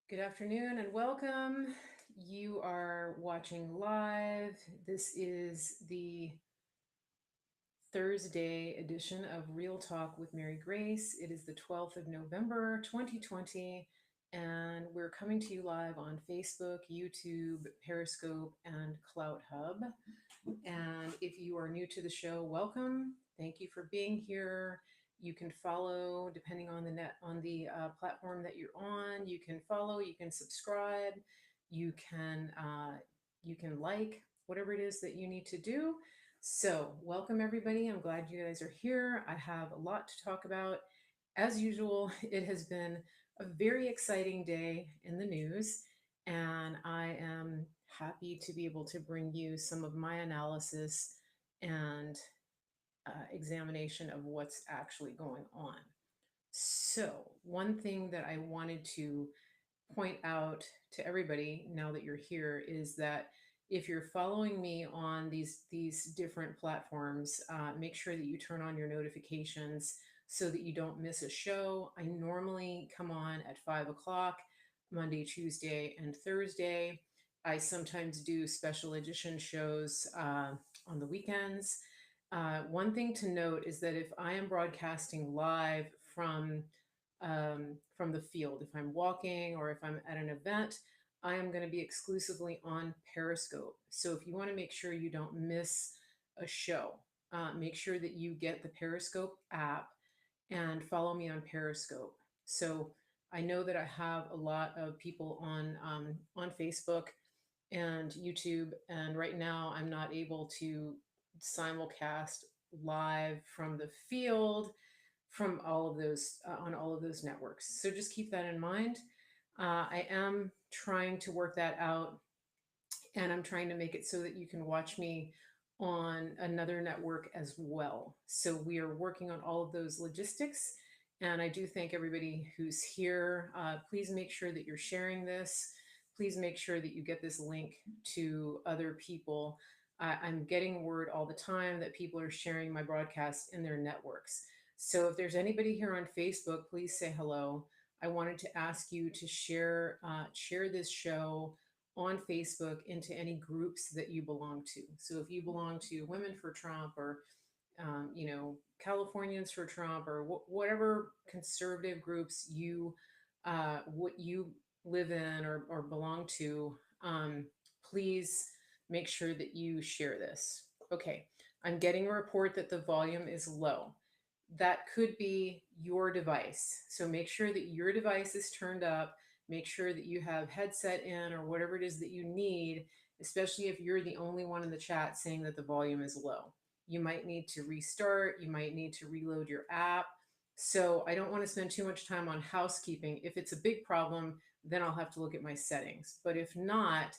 Good afternoon and welcome. You are watching live. This is the Thursday edition of Real Talk with Mary Grace. It is the 12th of November, 2020, and we're coming to you live on Facebook, YouTube, Periscope, and Clout Hub. And if you are new to the show, welcome. Thank you for being here. You can follow depending on the platform that you're on. You can follow. You can subscribe. You can you can like whatever it is that you need to do. So welcome everybody. I'm glad you guys are here. I have a lot to talk about. As usual, it has been a very exciting day in the news, and I am happy to be able to bring you some of my analysis and examination of what's actually going on. So, one thing that I wanted to point out to everybody now that you're here is that if you're following me on these different platforms, make sure that you turn on your notifications so that you don't miss a show. I normally come on at 5 o'clock Monday, Tuesday, and Thursday. I sometimes do special edition shows on the weekends. One thing to note is that if I am broadcasting live from the field, if I'm walking or if I'm at an event, I am going to be exclusively on Periscope. So if you want to make sure you don't miss a show, make sure that you get the Periscope app and follow me on Periscope. So I know that I have a lot of people on Facebook and YouTube, and right now I'm not able to simulcast live from the field from all of those on all of those networks. So just keep that in mind. I am trying to work that out, and I'm trying to make it so that you can watch me on another network as well. So we are working on all of those logistics. And I do thank everybody who's here. Please make sure that you're sharing this. Please make sure that you get this link to other people. I'm getting word all the time that people are sharing my broadcast in their networks. So if there's anybody here on Facebook, please say hello. I wanted to ask you to share this show on Facebook into any groups that you belong to. So if you belong to Women for Trump or Californians for Trump or whatever conservative groups what you live in or belong to, please make sure that you share this. Okay, I'm getting a report that the volume is low. That could be your device. So make sure that your device is turned up. Make sure that you have headset in or whatever it is that you need, especially if you're the only one in the chat saying that the volume is low. You might need to restart, you might need to reload your app. So I don't want to spend too much time on housekeeping. If it's a big problem, then I'll have to look at my settings. But if not,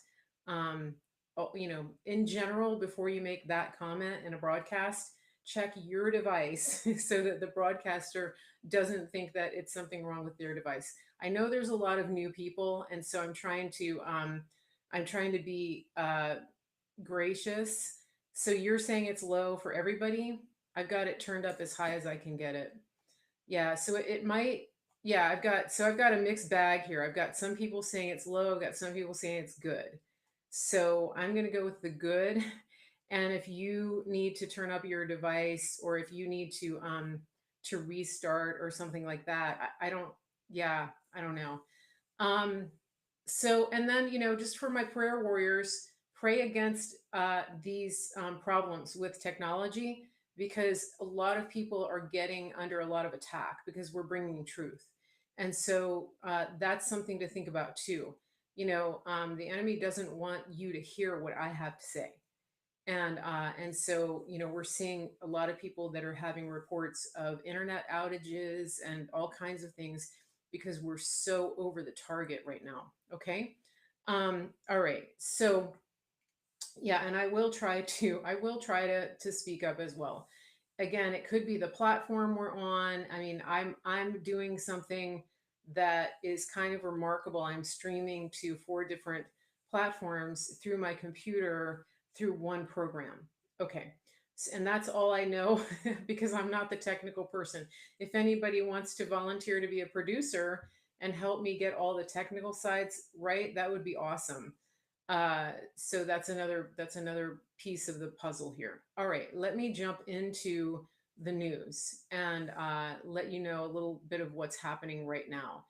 in general, before you make that comment in a broadcast, check your device so that the broadcaster doesn't think that it's something wrong with their device. I know there's a lot of new people, and so I'm trying to be gracious. So you're saying it's low for everybody? I've got it turned up as high as I can get it. Yeah, so it might. Yeah, I've got a mixed bag here. I've got some people saying it's low. I've got some people saying it's good. So I'm going to go with the good. And if you need to turn up your device or if you need to restart or something like that, I don't. Yeah, I don't know. Um, so, and then, just for my prayer warriors, pray against these problems with technology because a lot of people are getting under a lot of attack because we're bringing truth. And so that's something to think about too. The enemy doesn't want you to hear what I have to say. And so we're seeing a lot of people that are having reports of internet outages and all kinds of things because we're so over the target right now. Okay. All right. So yeah, and I will try to speak up as well. Again, it could be the platform we're on. I mean, I'm doing something that is kind of remarkable. I'm streaming to 4 different platforms through my computer through one program. Okay. And that's all I know because I'm not the technical person. If anybody wants to volunteer to be a producer, and help me get all the technical sides right, that would be awesome. So that's another piece of the puzzle here. All right, let me jump into the news and let you know a little bit of what's happening right now.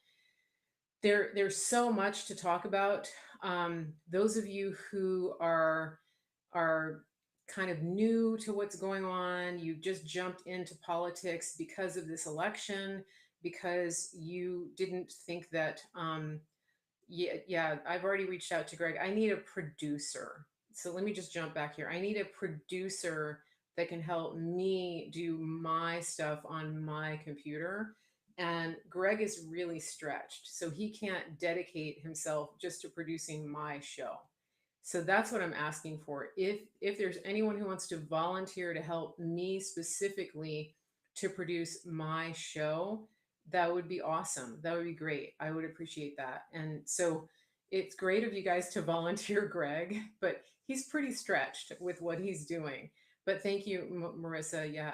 There's so much to talk about. Those of you who are kind of new to what's going on, you just jumped into politics because of this election, because you didn't think that yeah, I've already reached out to Greg. I need a producer. So let me just jump back here. I need a producer that can help me do my stuff on my computer. And Greg is really stretched, so he can't dedicate himself just to producing my show. So that's what I'm asking for. If there's anyone who wants to volunteer to help me specifically to produce my show, that would be awesome. That would be great. I would appreciate that. And so it's great of you guys to volunteer Greg, but he's pretty stretched with what he's doing. But thank you, Marissa. Yeah,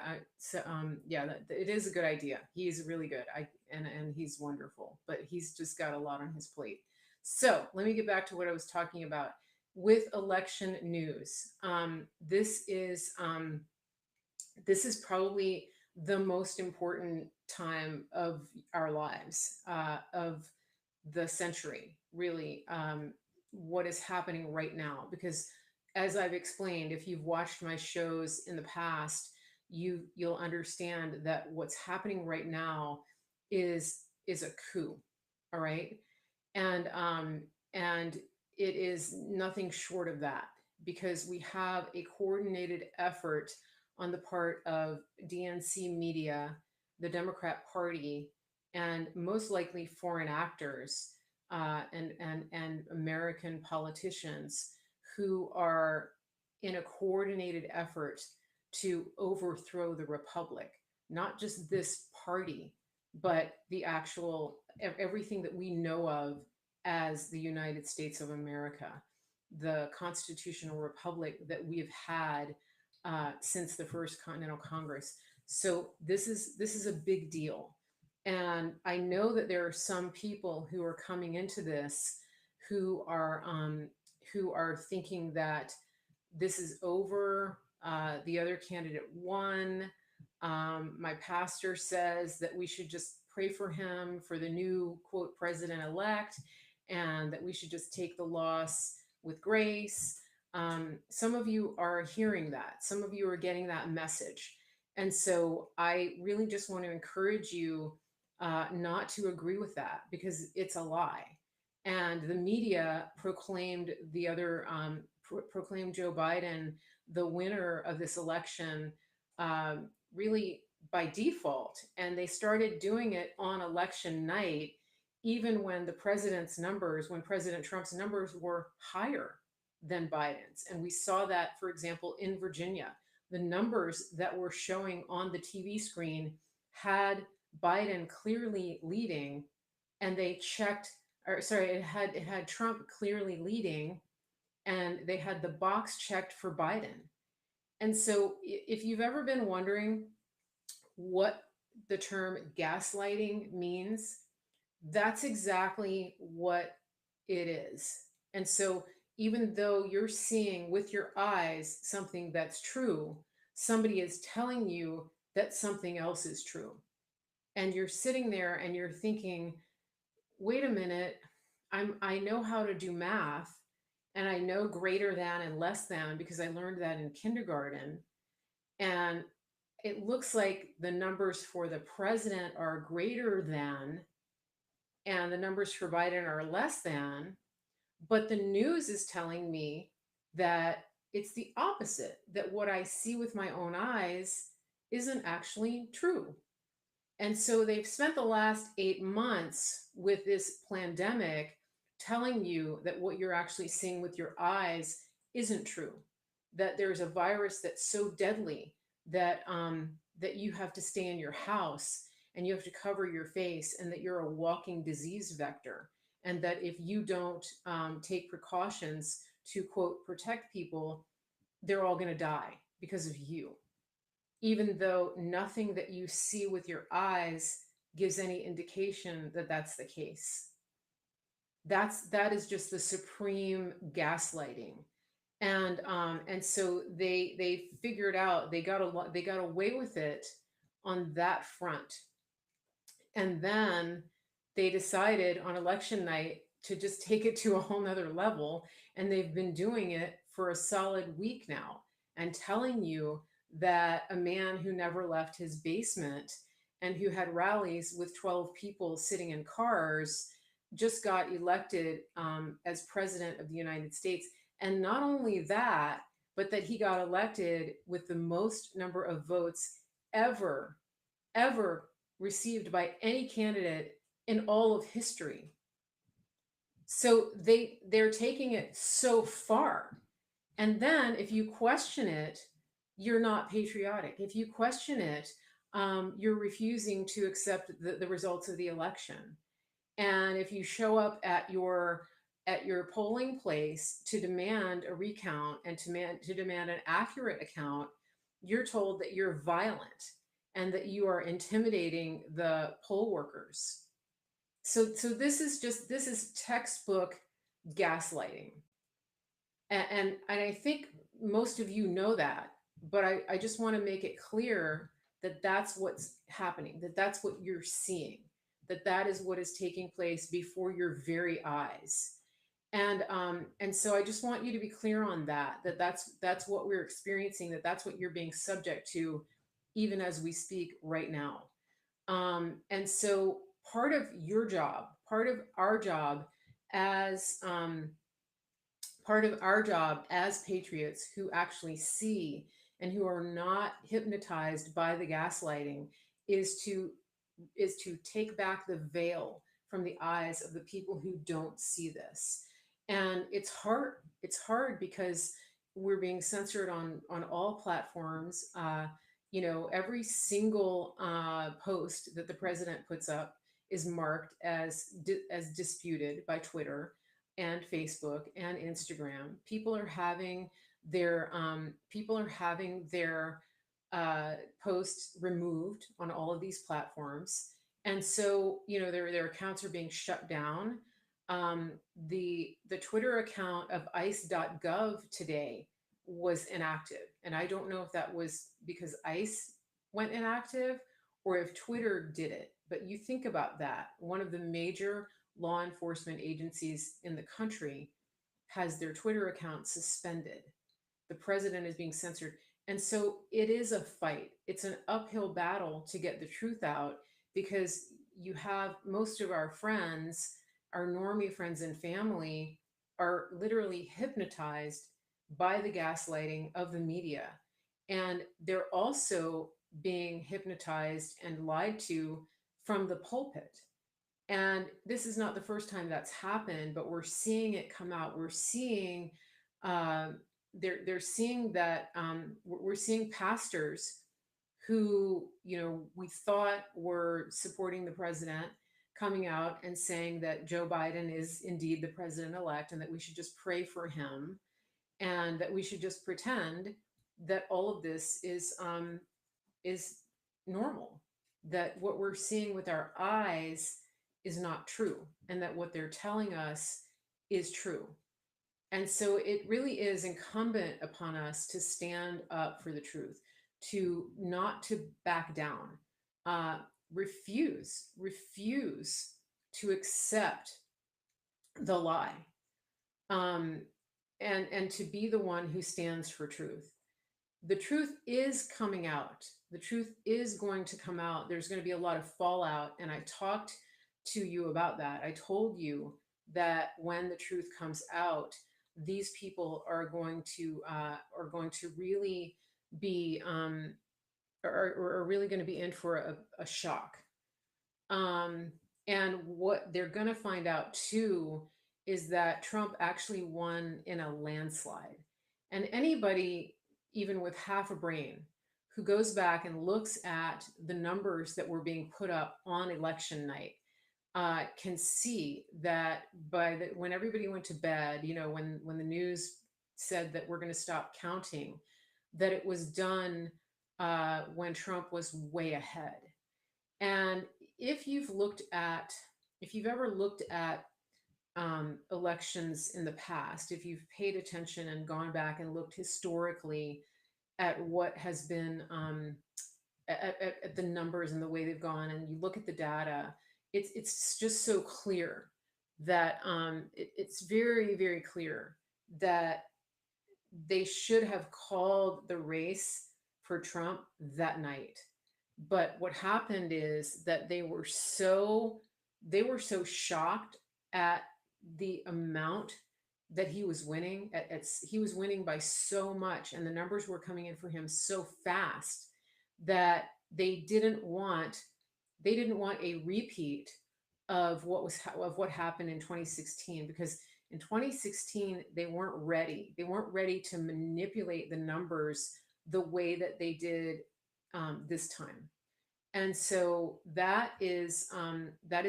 yeah, it is a good idea. He's really good. And he's wonderful, but he's just got a lot on his plate. So let me get back to what I was talking about with election news. This is probably the most important time of our lives, of the century, really, what is happening right now. Because as I've explained, if you've watched my shows in the past, you'll understand that what's happening right now is a coup. All right. And it is nothing short of that, because we have a coordinated effort on the part of DNC media, the Democrat Party, and most likely foreign actors, and American politicians who are in a coordinated effort to overthrow the republic. Not just this party, but the actual everything that we know of as the United States of America, the constitutional republic that we have had since the First Continental Congress. So this is a big deal, and I know that there are some people who are coming into this who are thinking that this is over. The other candidate won. My pastor says that we should just pray for him, for the new quote president elect, and that we should just take the loss with grace. Some of you are hearing that. Some of you are getting that message. And so I really just want to encourage you not to agree with that, because it's a lie. And the media proclaimed proclaimed Joe Biden the winner of this election, really by default. And they started doing it on election night, even when when President Trump's numbers were higher than Biden's. And we saw that, for example, in Virginia. The numbers that were showing on the TV screen had Biden clearly leading, and they checked, or sorry, it had Trump clearly leading, and they had the box checked for Biden. And so if you've ever been wondering what the term gaslighting means, that's exactly what it is. And so even though you're seeing with your eyes something that's true, somebody is telling you that something else is true. And you're sitting there and you're thinking, wait a minute, I know how to do math, and I know greater than and less than because I learned that in kindergarten. And it looks like the numbers for the president are greater than, and the numbers for Biden are less than. But the news is telling me that it's the opposite, that what I see with my own eyes isn't actually true. And so they've spent the last 8 months with this pandemic telling you that what you're actually seeing with your eyes isn't true, that there's a virus that's so deadly that you have to stay in your house and you have to cover your face, and that you're a walking disease vector, and that if you don't take precautions to quote protect people, they're all going to die because of you, even though nothing that you see with your eyes gives any indication that that's the case. That is just the supreme gaslighting. And so they figured out, they got away with it on that front. And then they decided on election night to just take it to a whole nother level. And they've been doing it for a solid week now, and telling you that a man who never left his basement and who had rallies with 12 people sitting in cars just got elected as president of the United States. And not only that, but that he got elected with the most number of votes ever, ever received by any candidate in all of history. So they're taking it so far. And then if you question it, you're not patriotic. If you question it, you're refusing to accept the results of the election. And if you show up at your polling place to demand a recount and to demand an accurate account, you're told that you're violent and that you are intimidating the poll workers. So this is textbook gaslighting. And I think most of you know that, but I just want to make it clear that that's what's happening, that that's what you're seeing, that that is what is taking place before your very eyes. And so I just want you to be clear on that, that's what we're experiencing, that's what you're being subject to, even as we speak right now. And so part of our job as part of our job as patriots who actually see and who are not hypnotized by the gaslighting is to take back the veil from the eyes of the people who don't see this. And it's hard because we're being censored on all platforms. Every single post that the president puts up is marked as disputed by Twitter and Facebook and Instagram. People are having their posts removed on all of these platforms, and so their accounts are being shut down. The Twitter account of ICE.gov today was inactive, and I don't know if that was because ICE went inactive or if Twitter did it. But you think about that. One of the major law enforcement agencies in the country has their Twitter account suspended. The president is being censored. And so it is a fight. It's an uphill battle to get the truth out, because you have most of our friends, our normie friends and family, are literally hypnotized by the gaslighting of the media. And they're also being hypnotized and lied to from the pulpit. And this is not the first time that's happened, but we're seeing it come out. We're seeing uh, they're seeing that we're seeing pastors who we thought were supporting the president coming out and saying that Joe Biden is indeed the president elect and that we should just pray for him and that we should just pretend that all of this is normal, that what we're seeing with our eyes is not true, and that what they're telling us is true. And so it really is incumbent upon us to stand up for the truth, to not to back down, uh, refuse to accept the lie, um, and to be the one who stands for truth. The truth is coming out. The truth is going to come out. There's going to be a lot of fallout. And I talked to you about that. I told you that when the truth comes out, these people are going to really be are really going to be in for a shock. Um, and what they're going to find out too is that Trump actually won in a landslide. And anybody, even with half a brain, who goes back and looks at the numbers that were being put up on election night, can see that when everybody went to bed, when the news said that we're going to stop counting, that it was done when Trump was way ahead. And if you've looked at, if you've ever looked at elections in the past, if you've paid attention and gone back and looked historically at what has been at the numbers and the way they've gone, and you look at the data, it's just so clear that it's very, very clear that they should have called the race for Trump that night. But what happened is that they were so shocked at the amount that he was winning. He was winning by so much, and the numbers were coming in for him so fast that they didn't want a repeat of what happened in 2016, because in 2016 they weren't ready to manipulate the numbers the way that they did this time. And so that is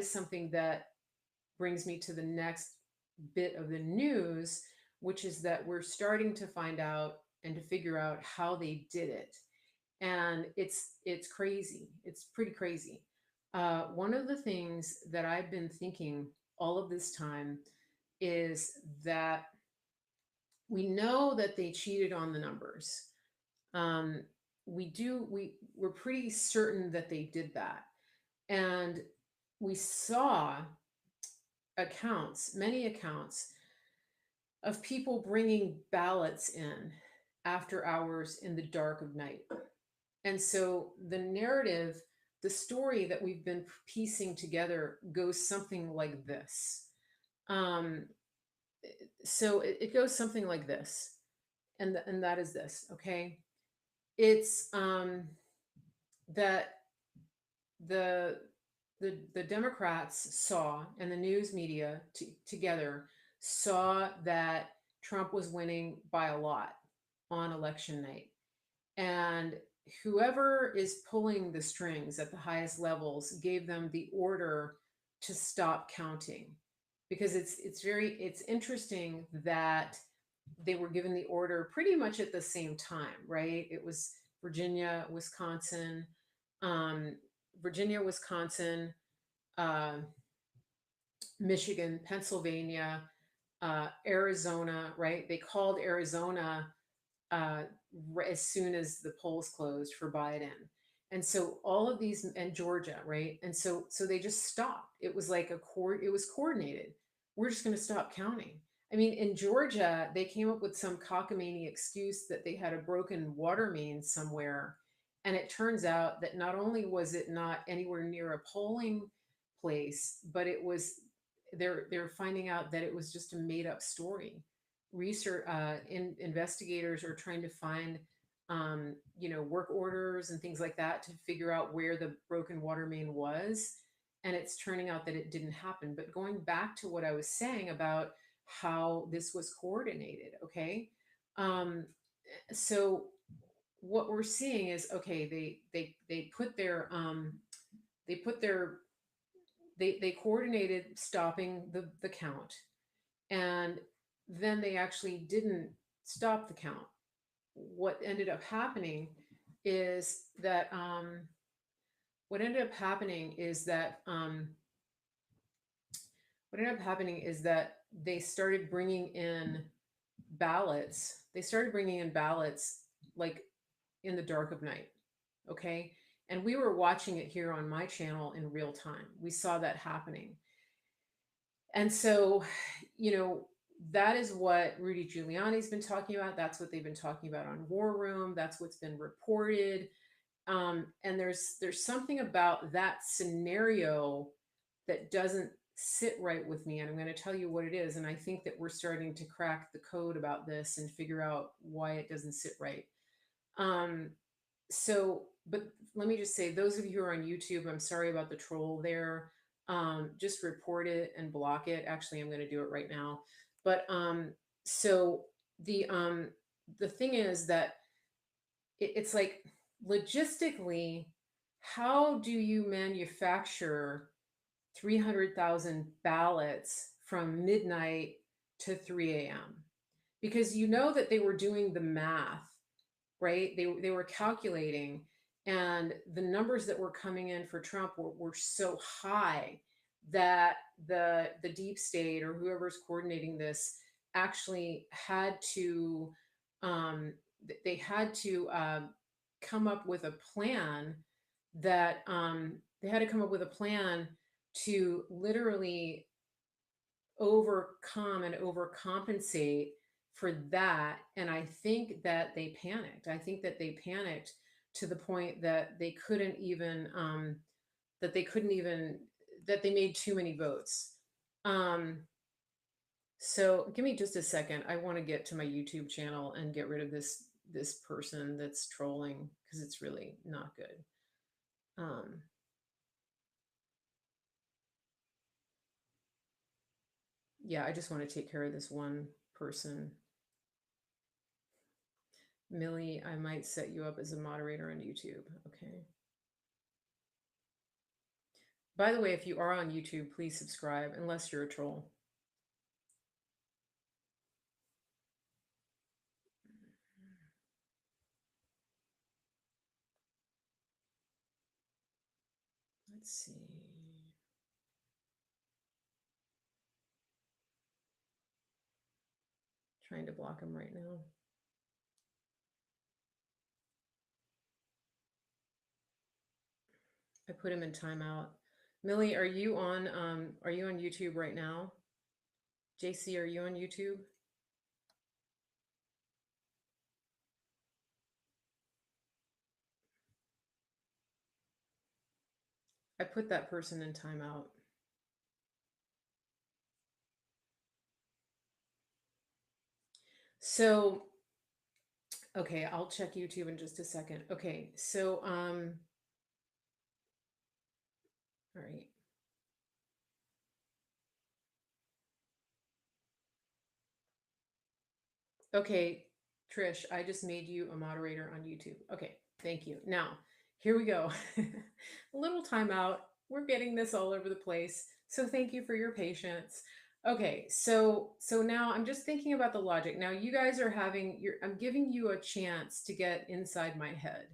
something that brings me to the next bit of the news, which is that we're starting to find out and to figure out how they did it. And it's crazy. It's pretty crazy. One of the things that I've been thinking all of this time is that we know that they cheated on the numbers. Um, we're pretty certain that they did that, and we saw many accounts of people bringing ballots in after hours in the dark of night. And so the story that we've been piecing together goes something like this. Um, so it goes something like this, and that is this. Okay, it's that the the Democrats saw, and the news media together saw, that Trump was winning by a lot on election night. And whoever is pulling the strings at the highest levels gave them the order to stop counting, because it's interesting that they were given the order pretty much at the same time, right? It was Virginia, Wisconsin, um, Virginia, Wisconsin, uh, Michigan, Pennsylvania, Arizona, right? They called Arizona uh, as soon as the polls closed for Biden. And so all of these, and Georgia, right? And so they just stopped. It was like it was coordinated. We're just going to stop counting. I mean, in Georgia, they came up with some cockamamie excuse that they had a broken water main somewhere. And it turns out that not only was it not anywhere near a polling place, but it was, they're finding out that it was just a made up story. Investigators are trying to find work orders and things like that to figure out where the broken water main was, and it's turning out that it didn't happen. But going back to what I was saying about how this was coordinated, okay, um, so what we're seeing is, okay, they put their they put their they coordinated stopping the count, and then they actually didn't stop the count. What ended up happening is that what ended up happening is that what ended up happening is that they started bringing in ballots. They started bringing in ballots like in the dark of night. Okay. And we were watching it here on my channel in real time. We saw that happening. And so, you know, that is what Rudy Giuliani's been talking about. That's what they've been talking about on War Room. That's what's been reported. And there's something about that scenario that doesn't sit right with me, and I'm going to tell you what it is. And I think that we're starting to crack the code about this and figure out why it doesn't sit right. Um, but let me just say, those of you who are on YouTube, I'm sorry about the troll there. Just report it and block it. Actually, I'm going to do it right now. But so the thing is that it's like, logistically, how do you manufacture 300,000 ballots from midnight to 3 a.m.? Because you know that they were doing the math, right? They were calculating, And the numbers that were coming in for Trump were so high that the deep state or whoever's coordinating this actually had to they had to come up with a plan that they had to come up with a plan to literally overcome and overcompensate for that. And I think that they panicked. I think that they panicked to the point that they couldn't even that they couldn't even that they made too many votes. um so give me just a second. I want to get to my YouTube channel and get rid of this person that's trolling, because it's really not good. um yeah, I just want to take care of this one person. Millie, I might set you up as a moderator on YouTube. Okay. By the way, if you are on YouTube, please subscribe, unless you're a troll. Let's see. Trying to block him right now. I put him in timeout. Millie, are you on YouTube right now? JC, are you on YouTube? I put that person in timeout. So, okay, I'll check YouTube in just a second. Okay, so all right. Okay, Trish, I just made you a moderator on YouTube. Okay, thank you. Now, here we go. A little timeout. We're getting this all over the place. So thank you for your patience. Okay, so now I'm just thinking about the logic. Now you guys are I'm giving you a chance to get inside my head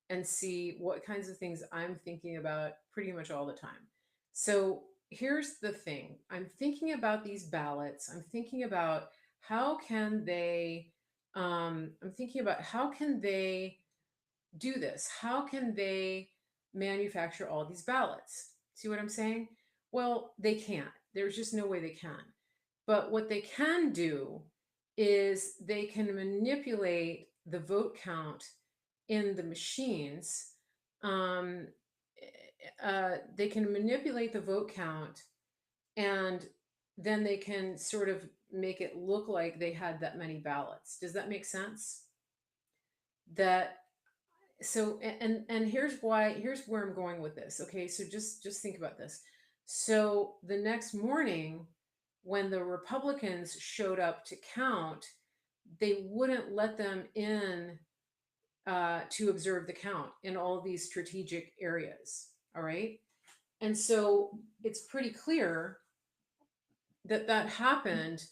and see what kinds of things I'm thinking about pretty much all the time. So here's the thing. I'm thinking about these ballots. I'm thinking about how can they I'm thinking about how can they do this? How can they manufacture all these ballots? See what I'm saying? Well, they can't. There's just no way they can. But what they can do is they can manipulate the vote count in the machines. Um, they can manipulate the vote count, and then they can sort of make it look like they had that many ballots. Does that make sense? That so and here's where I'm going with this. Okay, so just think about this. So the next morning, when the Republicans showed up to count, they wouldn't let them in to observe the count in all these strategic areas. All right, and so it's pretty clear that that happened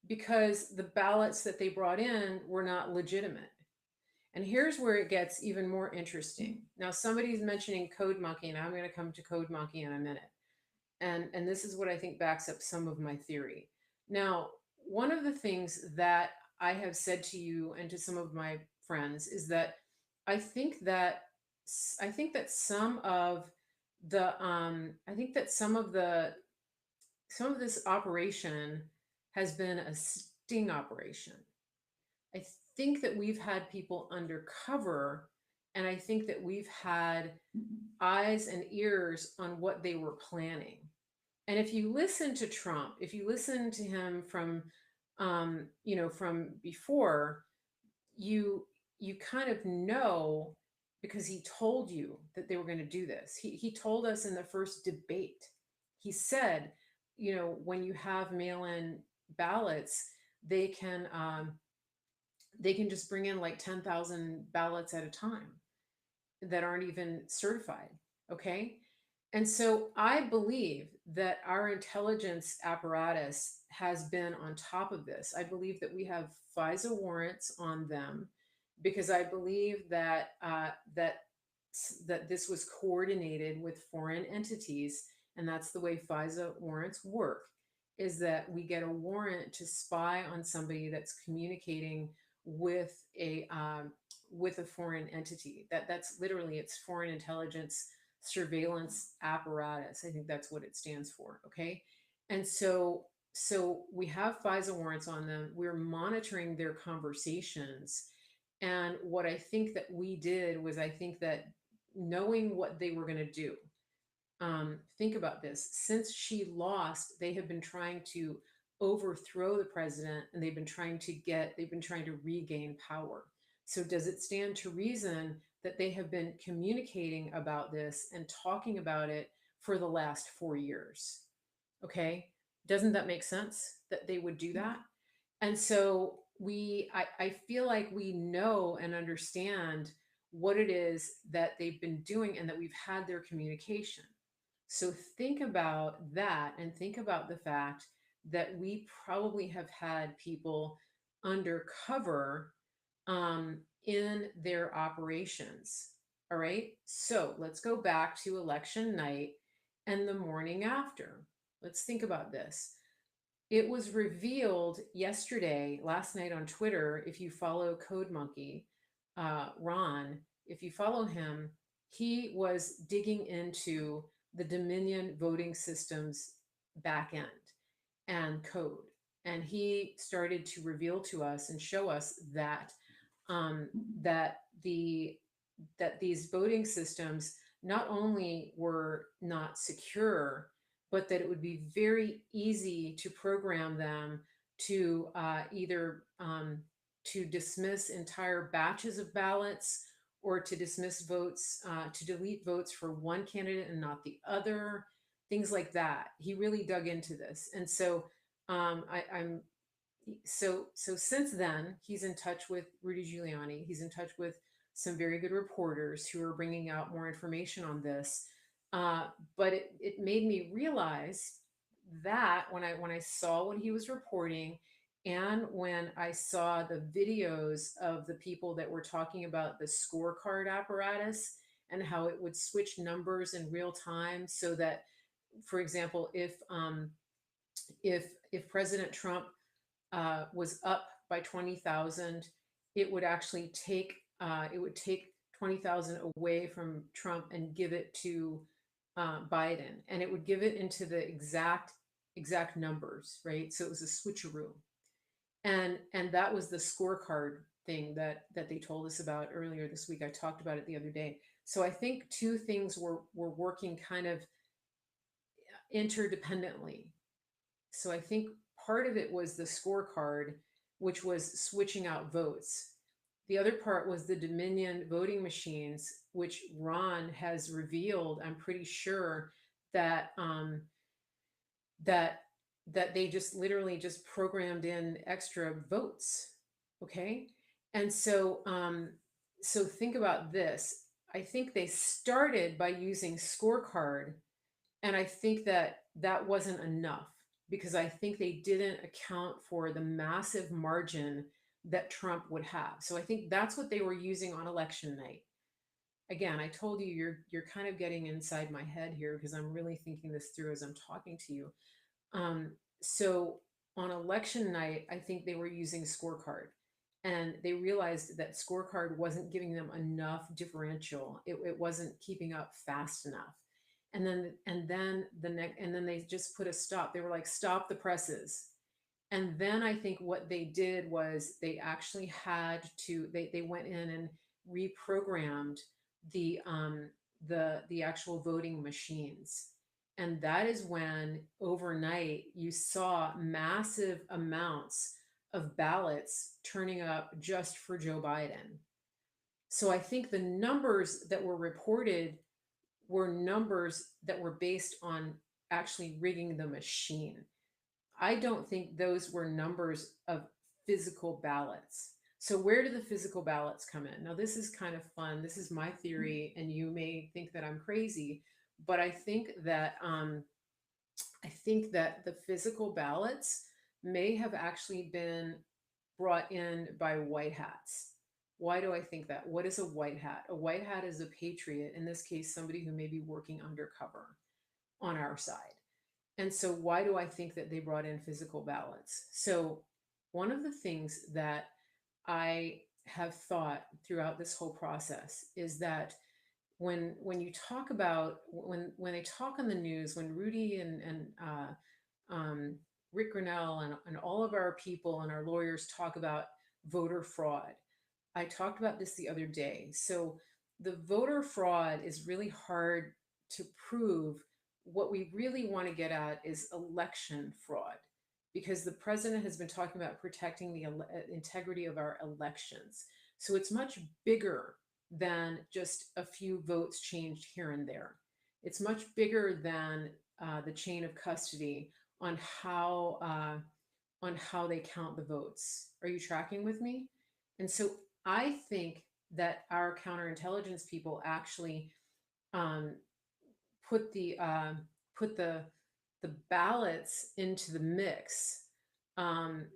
because the ballots that they brought in were not legitimate. And here's where it gets even more interesting. Now, somebody's mentioning Code Monkey, and I'm going to come to Code Monkey in a minute. And this is what I think backs up some of my theory. Now, one of the things that I have said to you and to some of my friends is that I think that I think that some of the I think that some of this operation has been a sting operation. I think that we've had people undercover, and I think that we've had eyes and ears on what they were planning. And if you listen to Trump, if you listen to him from, from before, you kind of know, because he told you that they were going to do this. He told us in the first debate. He said, when you have mail-in ballots, they can they can just bring in like 10,000 ballots at a time that aren't even certified. Okay. And so I believe that our intelligence apparatus has been on top of this. I believe that we have FISA warrants on them, because I believe that that this was coordinated with foreign entities, and that's the way FISA warrants work, is that we get a warrant to spy on somebody that's communicating with a foreign entity. That's literally, it's foreign intelligence surveillance apparatus. I think that's what it stands for. Okay. And so we have FISA warrants on them. We're monitoring their conversations. And what I think that we did was, I think that knowing what they were going to do, think about this. Since she lost, they have been trying to overthrow the president, and they've been trying to regain power. So does it stand to reason that they have been communicating about this and talking about it for the last 4 years? Okay. Doesn't that make sense that they would do that? And so I feel like we know and understand what it is that they've been doing, and that we've had their communication. So think about that, and think about the fact that we probably have had people undercover in their operations. All right. So let's go back to election night and the morning after. Let's think about this. It was revealed yesterday, last night on Twitter. If you follow Code Monkey, Ron, if you follow him, he was digging into the Dominion voting systems back end and code. And he started to reveal to us and show us that um, that the that these voting systems not only were not secure, but that it would be very easy to program them to either to dismiss entire batches of ballots, or to dismiss votes, to delete votes for one candidate and not the other, things like that. He really dug into this. And so I'm so since then, he's in touch with Rudy Giuliani. He's in touch with some very good reporters who are bringing out more information on this. Uh, but it made me realize that when I saw what he was reporting, and when I saw the videos of the people that were talking about the scorecard apparatus, and how it would switch numbers in real time, so that, for example, if President Trump was up by 20,000, it would actually take it would take 20,000 away from Trump and give it to Biden, and it would give it into the exact numbers, right? So it was a switcheroo, and that was the scorecard thing that they told us about earlier this week. I talked about it the other day. So I think two things were working kind of interdependently. So I think part of it was the scorecard, which was switching out votes. The other part was the Dominion voting machines, which Ron has revealed, I'm pretty sure, that that that they just literally just programmed in extra votes. Okay. And so think about this. I think they started by using scorecard, and I think that that wasn't enough, because I think they didn't account for the massive margin that Trump would have. So I think that's what they were using on election night. Again, I told you, you're kind of getting inside my head here, because I'm really thinking this through as I'm talking to you. So on election night, I think they were using scorecard, and they realized that scorecard wasn't giving them enough differential. It wasn't keeping up fast enough. And then they just put a stop. They were like, stop the presses. And then I think what they did was, they actually had to, they went in and reprogrammed the actual voting machines. And that is when overnight you saw massive amounts of ballots turning up just for Joe Biden. So I think the numbers that were reported were numbers that were based on actually rigging the machine. I don't think those were numbers of physical ballots. So where do the physical ballots come in? Now, this is kind of fun. This is my theory, and you may think that I'm crazy, but I think that the physical ballots may have actually been brought in by white hats. Why do I think that? What is a white hat? A white hat is a patriot, in this case, somebody who may be working undercover on our side. And so, why do I think that they brought in physical ballots? So, one of the things that I have thought throughout this whole process is that when you talk about when they talk on the news, when Rudy and Rick Grinnell and all of our people and our lawyers talk about voter fraud, I talked about this the other day. So the voter fraud is really hard to prove. What we really want to get at is election fraud, because the president has been talking about protecting the integrity of our elections. So it's much bigger than just a few votes changed here and there. It's much bigger than the chain of custody on how they count the votes. Are you tracking with me? And so I think that our counterintelligence people actually um, put the ballots into the mix, um,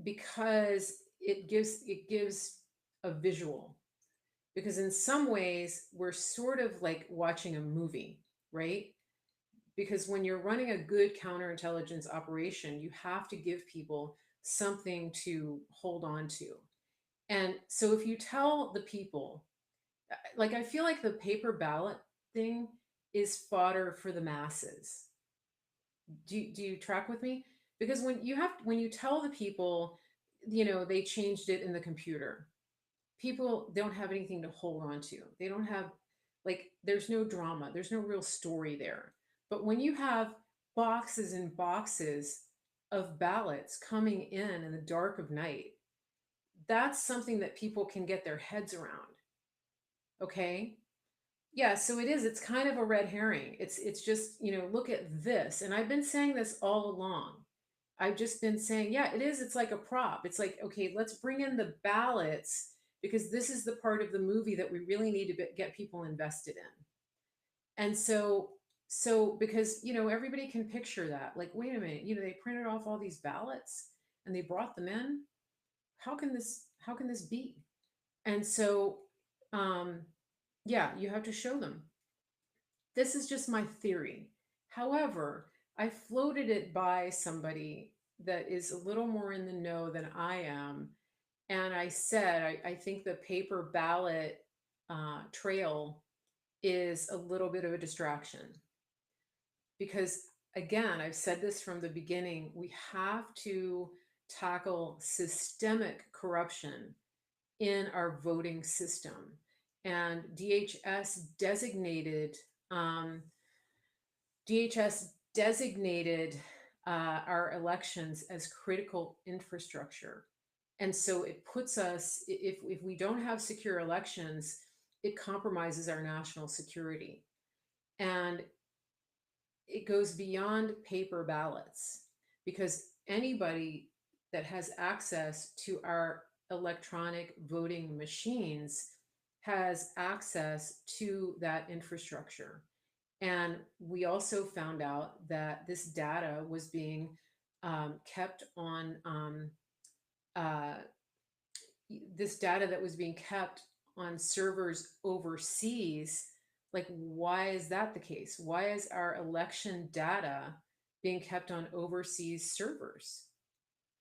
because it gives a visual. Because in some ways we're sort of like watching a movie, right? Because when you're running a good counterintelligence operation, you have to give people something to hold on to. And so if you tell the people, like, I feel like the paper ballot thing is fodder for the masses. Do you track with me? Because when you tell the people, they changed it in the computer, people don't have anything to hold on to. They don't have, like, there's no drama, there's no real story there. But when you have boxes and boxes of ballots coming in the dark of night, that's something that people can get their heads around. Okay? Yeah, so it is. It's kind of a red herring. It's just, look at this. And I've been saying this all along. I've just been saying, yeah, it is. It's like a prop. It's like, okay, let's bring in the ballots, because this is the part of the movie that we really need to get people invested in. And so because, everybody can picture that. Like, wait a minute, they printed off all these ballots and they brought them in. How can this be? And so, um, yeah, you have to show them. This is just my theory. However, I floated it by somebody that is a little more in the know than I am. And I said, I think the paper ballot trail is a little bit of a distraction. Because, again, I've said this from the beginning, we have to tackle systemic corruption in our voting system. And um, DHS designated our elections as critical infrastructure. And so it puts us, if we don't have secure elections, it compromises our national security. And it goes beyond paper ballots, because anybody that has access to our electronic voting machines has access to that infrastructure. And we also found out that this data was being kept on uh, this data that was being kept on servers overseas. Like, why is that the case? Why is our election data being kept on overseas servers?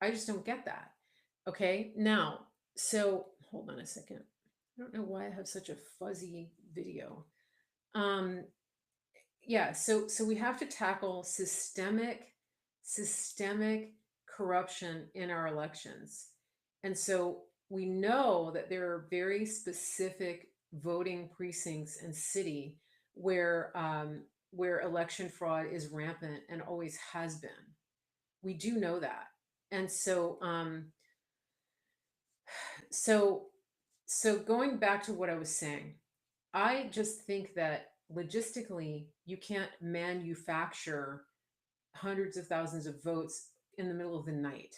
I just don't get that. Okay, now, so hold on a second. I don't know why I have such a fuzzy video. Um, yeah, so we have to tackle systemic corruption in our elections. And so we know that there are very specific voting precincts and city where election fraud is rampant and always has been. We do know that. And so so going back to what I was saying, I just think that logistically, you can't manufacture hundreds of thousands of votes in the middle of the night.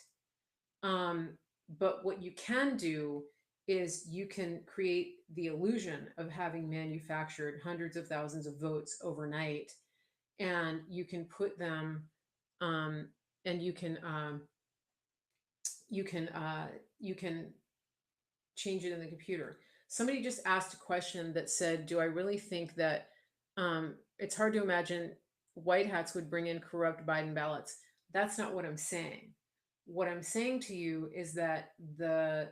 Um, but what you can do is you can create the illusion of having manufactured hundreds of thousands of votes overnight, and you can put them, um, and you can change it in the computer. Somebody just asked a question that said, do I really think that it's hard to imagine white hats would bring in corrupt Biden ballots? That's not what I'm saying. What I'm saying to you is that the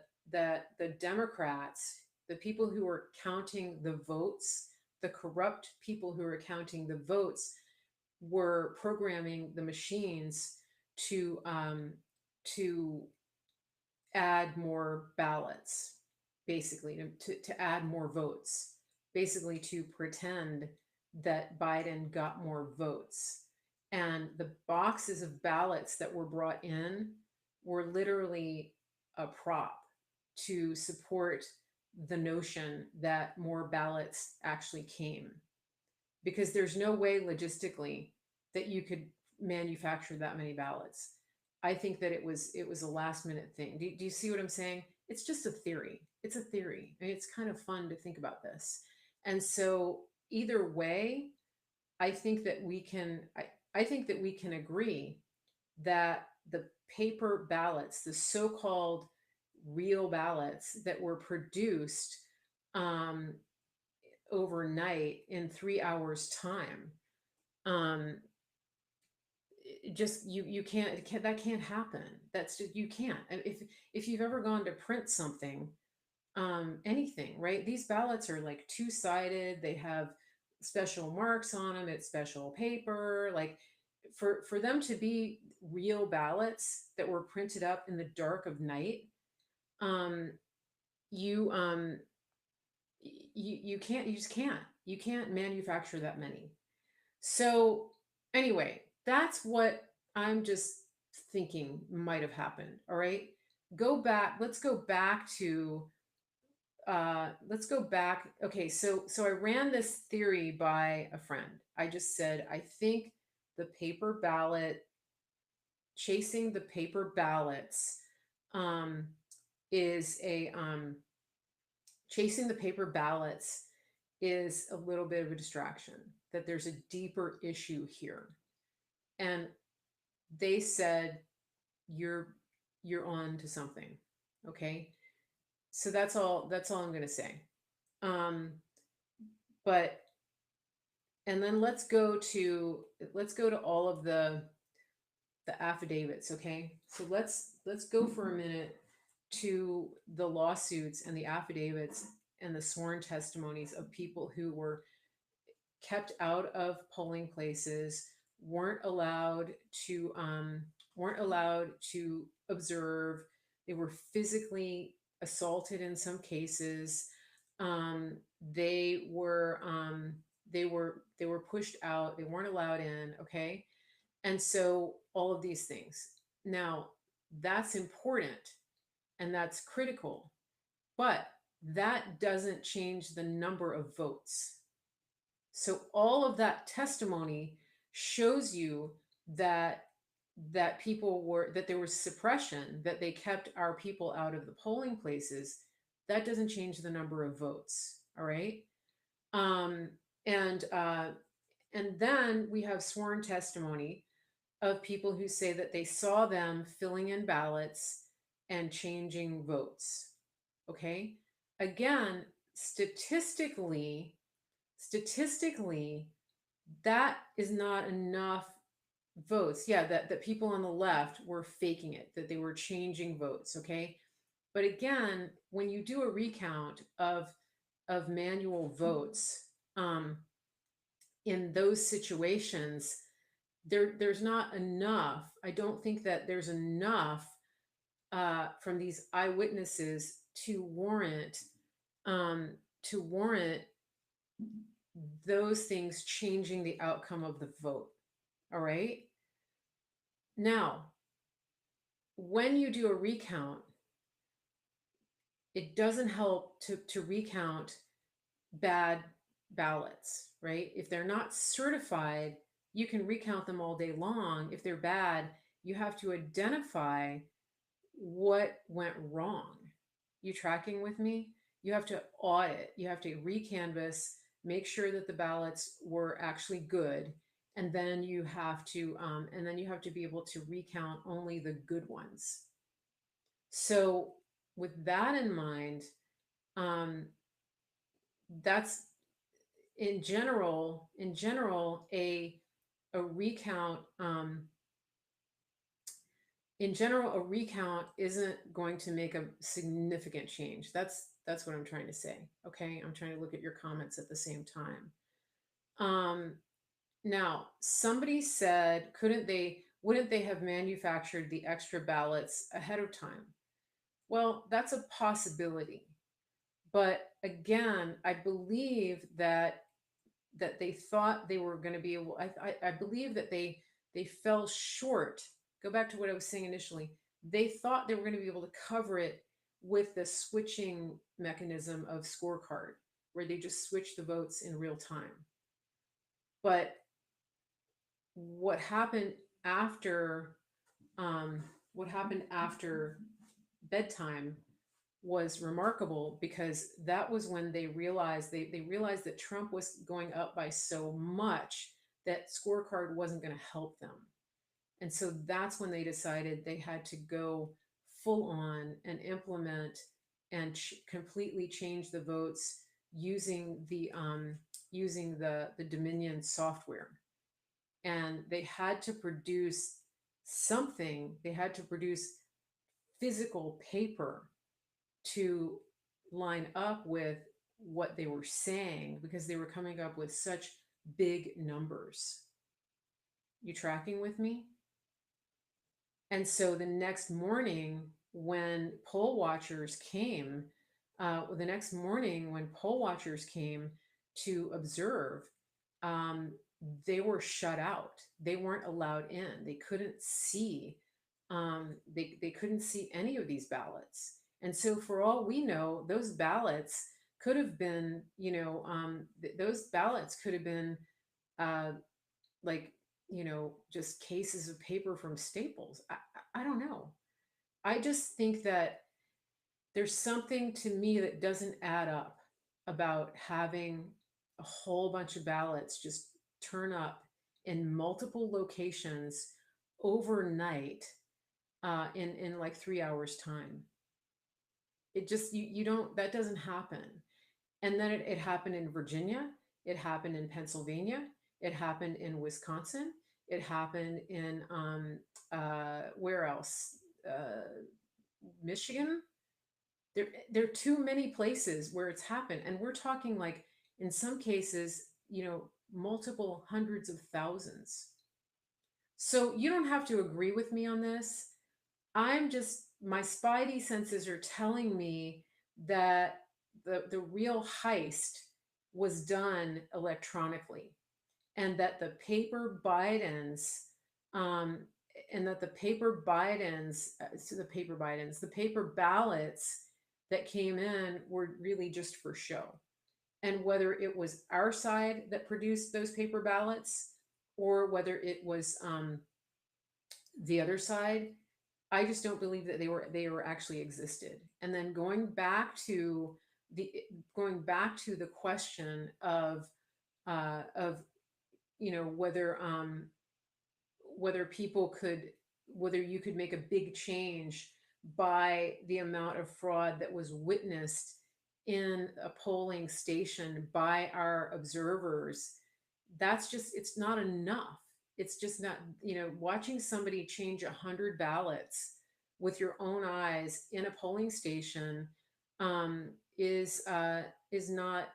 Democrats, the people who are counting the votes, the corrupt people who are counting the votes, were programming the machines to add more ballots, basically to add more votes, basically to pretend that Biden got more votes. And the boxes of ballots that were brought in were literally a prop to support the notion that more ballots actually came, because there's no way logistically that you could manufacture that many ballots. I think that it was a last minute thing. Do you see what I'm saying? It's just a theory. It's a theory. I mean, it's kind of fun to think about this. And so either way, I think that we can I think that we can agree that the paper ballots, the so-called real ballots that were produced um, overnight in 3 hours time, um, just you can't, that can't happen. That's just, you can't. And if you've ever gone to print something, anything, right, these ballots are like two-sided, they have special marks on them, it's special paper, like for them to be real ballots that were printed up in the dark of night, um you you can't, you just can't, you can't manufacture that many. So anyway, that's what I'm just thinking might have happened. All right. Go back. Let's go back. Okay, so I ran this theory by a friend. I just said, I think the paper ballot, chasing the paper ballots, um, is a chasing the paper ballots is a little bit of a distraction, that there's a deeper issue here. And they said, you're you're on to something. Okay. So that's all I'm going to say. Um but and then let's go to all of the affidavits. Okay, so let's go for a minute to the lawsuits and the affidavits and the sworn testimonies of people who were kept out of polling places, weren't allowed weren't allowed to observe. They were physically assaulted in some cases. Um, they were pushed out. They weren't allowed in. Okay, and so all of these things. Now that's important and that's critical, but that doesn't change the number of votes. So all of that testimony shows you that that there was suppression, that they kept our people out of the polling places. That doesn't change the number of votes. All right. Um, and and then we have sworn testimony of people who say that they saw them filling in ballots and changing votes. Okay. Again, statistically, that is not enough votes. Yeah, that people on the left were faking it, that they were changing votes. Okay. But again, when you do a recount of manual votes, um, in those situations, there's not enough. I don't think that there's enough from these eyewitnesses to warrant those things changing the outcome of the vote. All right. Now, when you do a recount, it doesn't help to recount bad ballots, right? If they're not certified, you can recount them all day long. If they're bad, you have to identify what went wrong. You tracking with me? You have to audit, you have to recanvass, make sure that the ballots were actually good, and then you have to be able to recount only the good ones. So with that in mind, um, that's in general a recount. In general, a recount isn't going to make a significant change. That's what I'm trying to say. Okay, I'm trying to look at your comments at the same time. Um, Now, somebody said, couldn't they, wouldn't they have manufactured the extra ballots ahead of time? Well, that's a possibility. But again, I believe that they thought they were going to be able, I believe that they fell short. Go back to what I was saying initially. They thought they were going to be able to cover it with the switching mechanism of scorecard, where they just switch the votes in real time. But what happened after um, what happened after bedtime was remarkable, because that was when they realized that Trump was going up by so much that scorecard wasn't going to help them. And so that's when they decided they had to go full on and implement and completely change the votes using the Dominion software. And they had to produce something. They had to produce physical paper to line up with what they were saying, because they were coming up with such big numbers. You tracking with me? And so the next morning, when poll watchers came, the next morning when poll watchers came to observe, um, they were shut out. They weren't allowed in. They couldn't see. They couldn't see any of these ballots. And so, for all we know, those ballots could have been, those ballots could have been uh, like, just cases of paper from Staples. I don't know. I just think that there's something to me that doesn't add up about having a whole bunch of ballots just turn up in multiple locations overnight, in like 3 hours time. It just, you don't, that doesn't happen. And then it happened in Virginia, it happened in Pennsylvania, it happened in Wisconsin, it happened in where else? Michigan. There are too many places where it's happened, and we're talking like, in some cases, multiple hundreds of thousands. So you don't have to agree with me on this. I'm just, my spidey senses are telling me that the real heist was done electronically, and that um, the the paper ballots that came in were really just for show. And whether it was our side that produced those paper ballots, or whether it was the other side, I just don't believe that they were actually existed. And then the going back to the question of whether people could, whether you could make a big change by the amount of fraud that was witnessed in a polling station by our observers. That's just, it's not enough. It's just not, watching somebody change 100 ballots with your own eyes in a polling station, um, is not,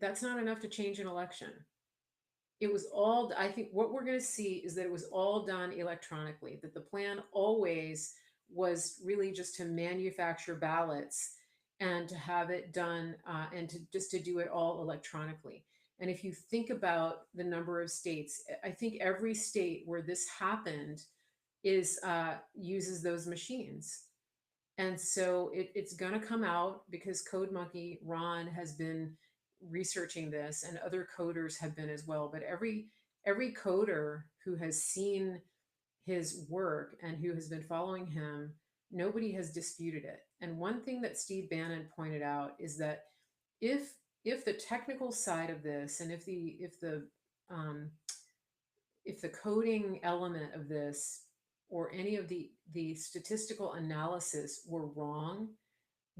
that's not enough to change an election. It was all, I think what we're going to see is that it was all done electronically, that the plan always was really just to manufacture ballots and to have it done, and to just to do it all electronically. And if you think about the number of states, I think every state where this happened is uses those machines. And so it's going to come out, because Code Monkey Ron has been researching this, and other coders have been as well. But every coder who has seen his work and who has been following him, nobody has disputed it. And one thing that Steve Bannon pointed out is that if if the technical side of this, and um, if the coding element of this, or any of the statistical analysis were wrong,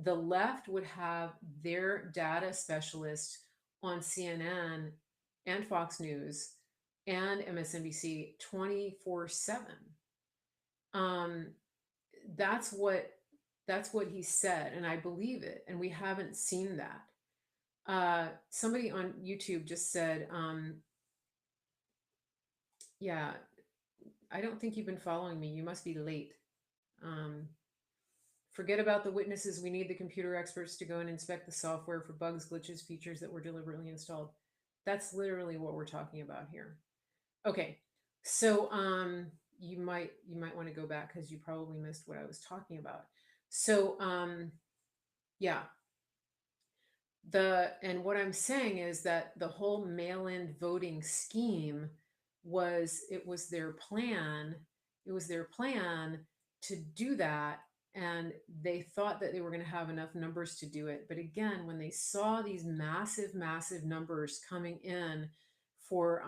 The left would have their data specialist on CNN and Fox News and MSNBC 24/7. Um, that's what that's what he said, and I believe it. And we haven't seen that. Somebody on YouTube just said, "Yeah, I don't think you've been following me. You must be late." Um, Forget about the witnesses. We need the computer experts to go and inspect the software for bugs, glitches, features that were deliberately installed. That's literally what we're talking about here. Okay. So you might want to go back because you probably missed what I was talking about. So yeah, and what I'm saying is that the whole mail-in voting scheme was their plan. It was their plan to do that, and they thought that they were going to have enough numbers to do it. But again, when they saw these massive, massive numbers coming in for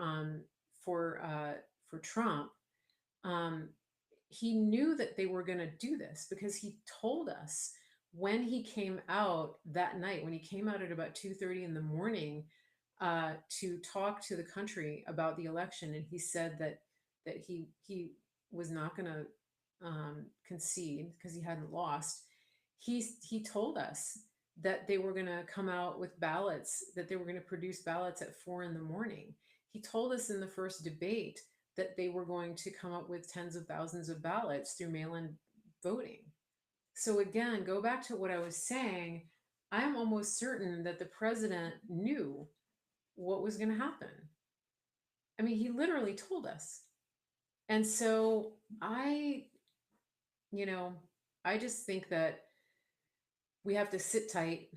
for Trump, um, he knew that they were going to do this because he told us when he came out that night, when he came out at about 2:30 in the morning to talk to the country about the election, and he said that he was not going to concede because he hadn't lost. He told us that they were going to come out with ballots, that they were going to produce ballots at 4 in the morning. He told us in the first debate that they were going to come up with tens of thousands of ballots through mail-in voting. So again, go back to what I was saying. I'm almost certain that the president knew what was going to happen. I mean, he literally told us. And so you know, I just think that we have to sit tight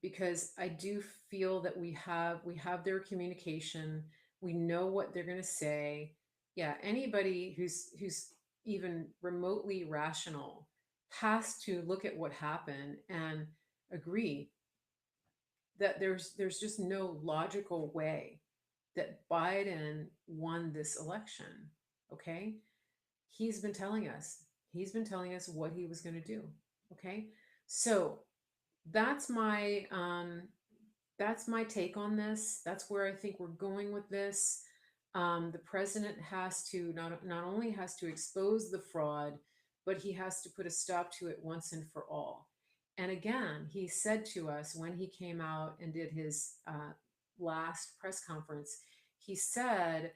because I do feel that we have their communication. We know what they're going to say. Yeah, anybody who's even remotely rational has to look at what happened and agree that there's just no logical way that Biden won this election. Okay? He's been telling us. He's been telling us what he was going to do. Okay? So, that's my take on this. That's where I think we're going with this. The president has to not only has to expose the fraud, but he has to put a stop to it once and for all. And again, he said to us when he came out and did his last press conference, he said,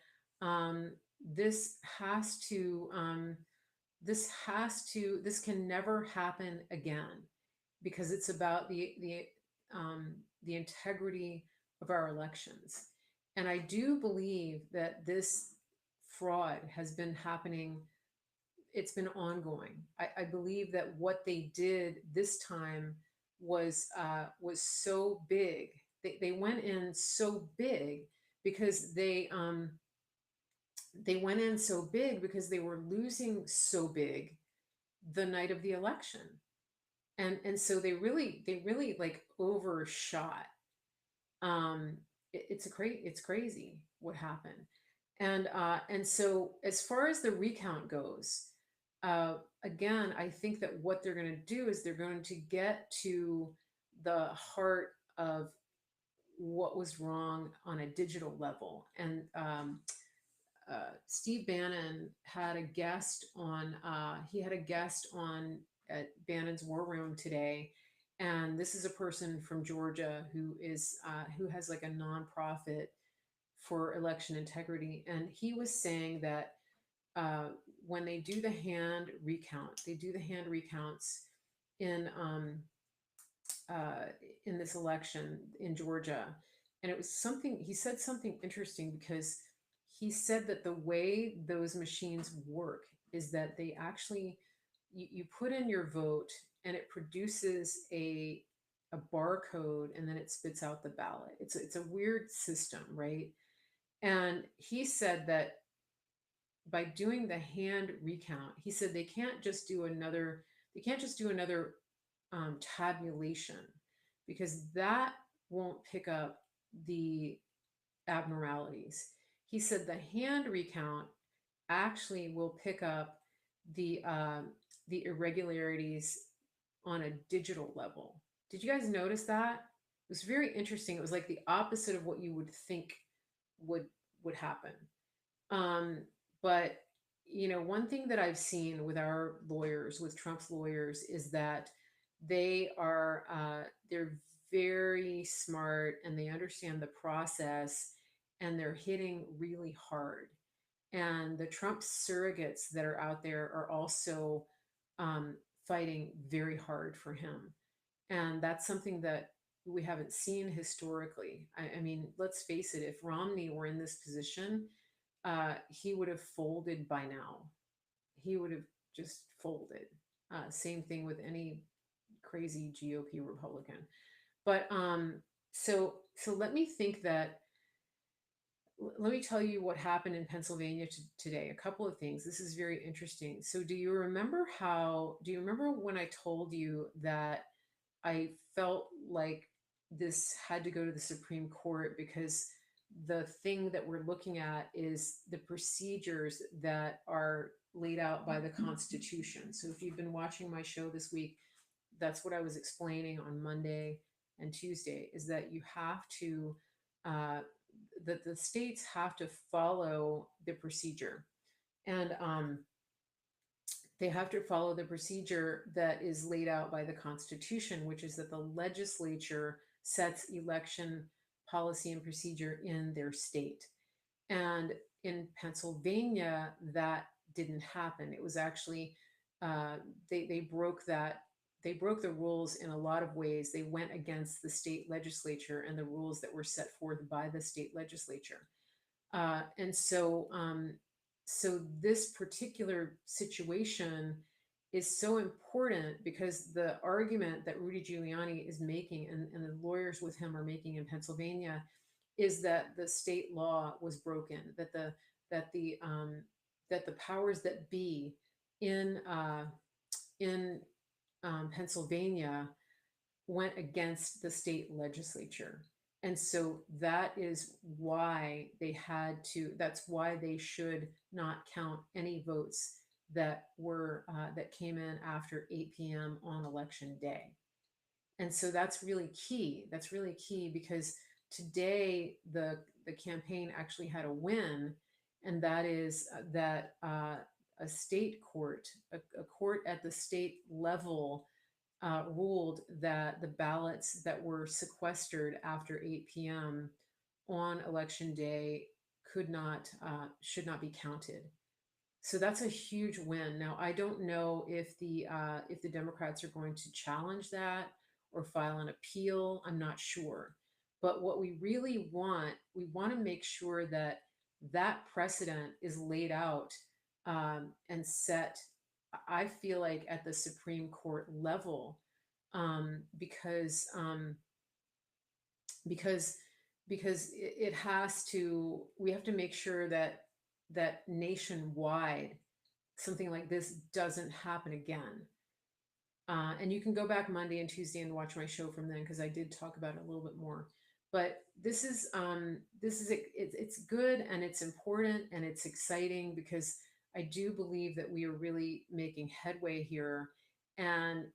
"This has to, this can never happen again." Because it's about the integrity of our elections. And I do believe that this fraud has been happening. It's been ongoing. I believe that what they did this time was so big. They went in so big because they went in so big because they were losing so big the night of the election, and so they really like overshot. It's crazy what happened. And so as far as the recount goes, again, I think that what they're going to do is they're going to get to the heart of what was wrong on a digital level. And Steve Bannon had a guest on. He had a guest on at Bannon's War Room today, and this is a person from Georgia who has like a nonprofit for election integrity, and he was saying that uh, when they do the hand recount, they do the hand recounts in um, uh, in this election in Georgia. And it was something, he said something interesting because he said that the way those machines work is that they actually, you put in your vote and it produces a barcode and then it spits out the ballot. It's a weird system, right? And he said that by doing the hand recount, he said they can't just do another tabulation because that won't pick up the abnormalities. He said the hand recount actually will pick up the irregularities on a digital level. Did you guys notice that? It was very interesting. It was like the opposite of what you would think would would happen. Um, but one thing that I've seen with our lawyers, with Trump's lawyers, is that they're very smart and they understand the process and they're hitting really hard. And the Trump surrogates that are out there are also um, fighting very hard for him. And that's something that we haven't seen historically. I mean, let's face it, if Romney were in this position, he would have folded by now. He would have just folded. Same thing with any crazy GOP Republican. But so let me think that let me tell you what happened in Pennsylvania today. A couple of things. This is very interesting. So, do you remember when I told you that I felt like this had to go to the Supreme Court because the thing that we're looking at is the procedures that are laid out by the Constitution. So, if you've been watching my show this week, that's what I was explaining on Monday and Tuesday is that you have to uh, that the states have to follow the procedure, and they have to follow the procedure that is laid out by the Constitution, which is that the legislature sets election policy and procedure in their state. And in Pennsylvania, that didn't happen. It was actually uh, they broke that they broke the rules in a lot of ways. They went against the state legislature and the rules that were set forth by the state legislature. And so this particular situation is so important because the argument that Rudy Giuliani is making and the lawyers with him are making in Pennsylvania is that the state law was broken, that the that the powers that be in in Pennsylvania went against the state legislature. And so that is why that's why they should not count any votes that came in after 8 p.m. on election day. And so that's really key. That's really key because today the campaign actually had a win, and that is that a state court, a court at the state level, ruled that the ballots that were sequestered after 8 p.m. on election day should not be counted. So that's a huge win. Now, I don't know if the Democrats are going to challenge that or file an appeal. I'm not sure. But what we want to make sure that that precedent is laid out and set. I feel like at the Supreme Court level, because because it has to. We have to make sure that nationwide something like this doesn't happen again. And you can go back Monday and Tuesday and watch my show from then because I did talk about it a little bit more. But it's good and it's important and it's exciting because I do believe that we are really making headway here. And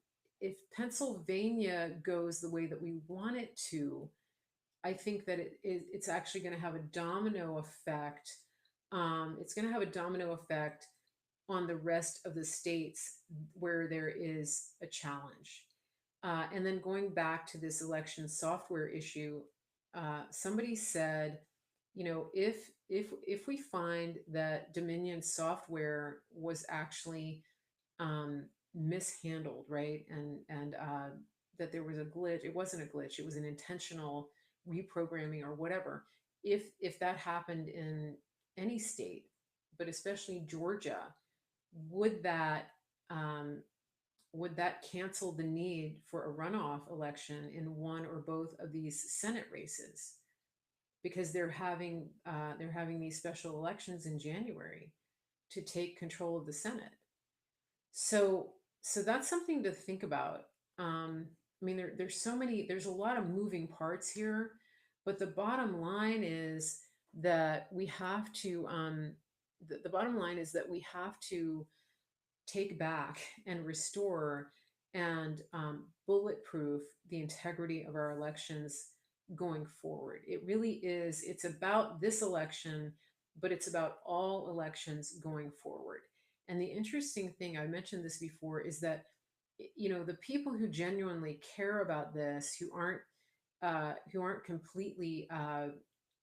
if Pennsylvania goes the way that we want it to, I think that it's actually going to have a domino effect. It's going to have a domino effect on the rest of the states where there is a challenge. And then going back to this election software issue, somebody said, if we find that Dominion software was actually mishandled, right, and that there was a glitch, it wasn't a glitch, it was an intentional reprogramming or whatever. If that happened in any state, but especially Georgia, would that um, would that cancel the need for a runoff election in one or both of these Senate races? Because they're having these special elections in January to take control of the Senate. So that's something to think about. I mean, there's a lot of moving parts here, but the bottom line is that we have to. The bottom line is that we have to take back and restore and bulletproof the integrity of our elections going forward. It really is. It's about this election, but it's about all elections going forward. And the interesting thing, I mentioned this before, is that the people who genuinely care about this, who aren't completely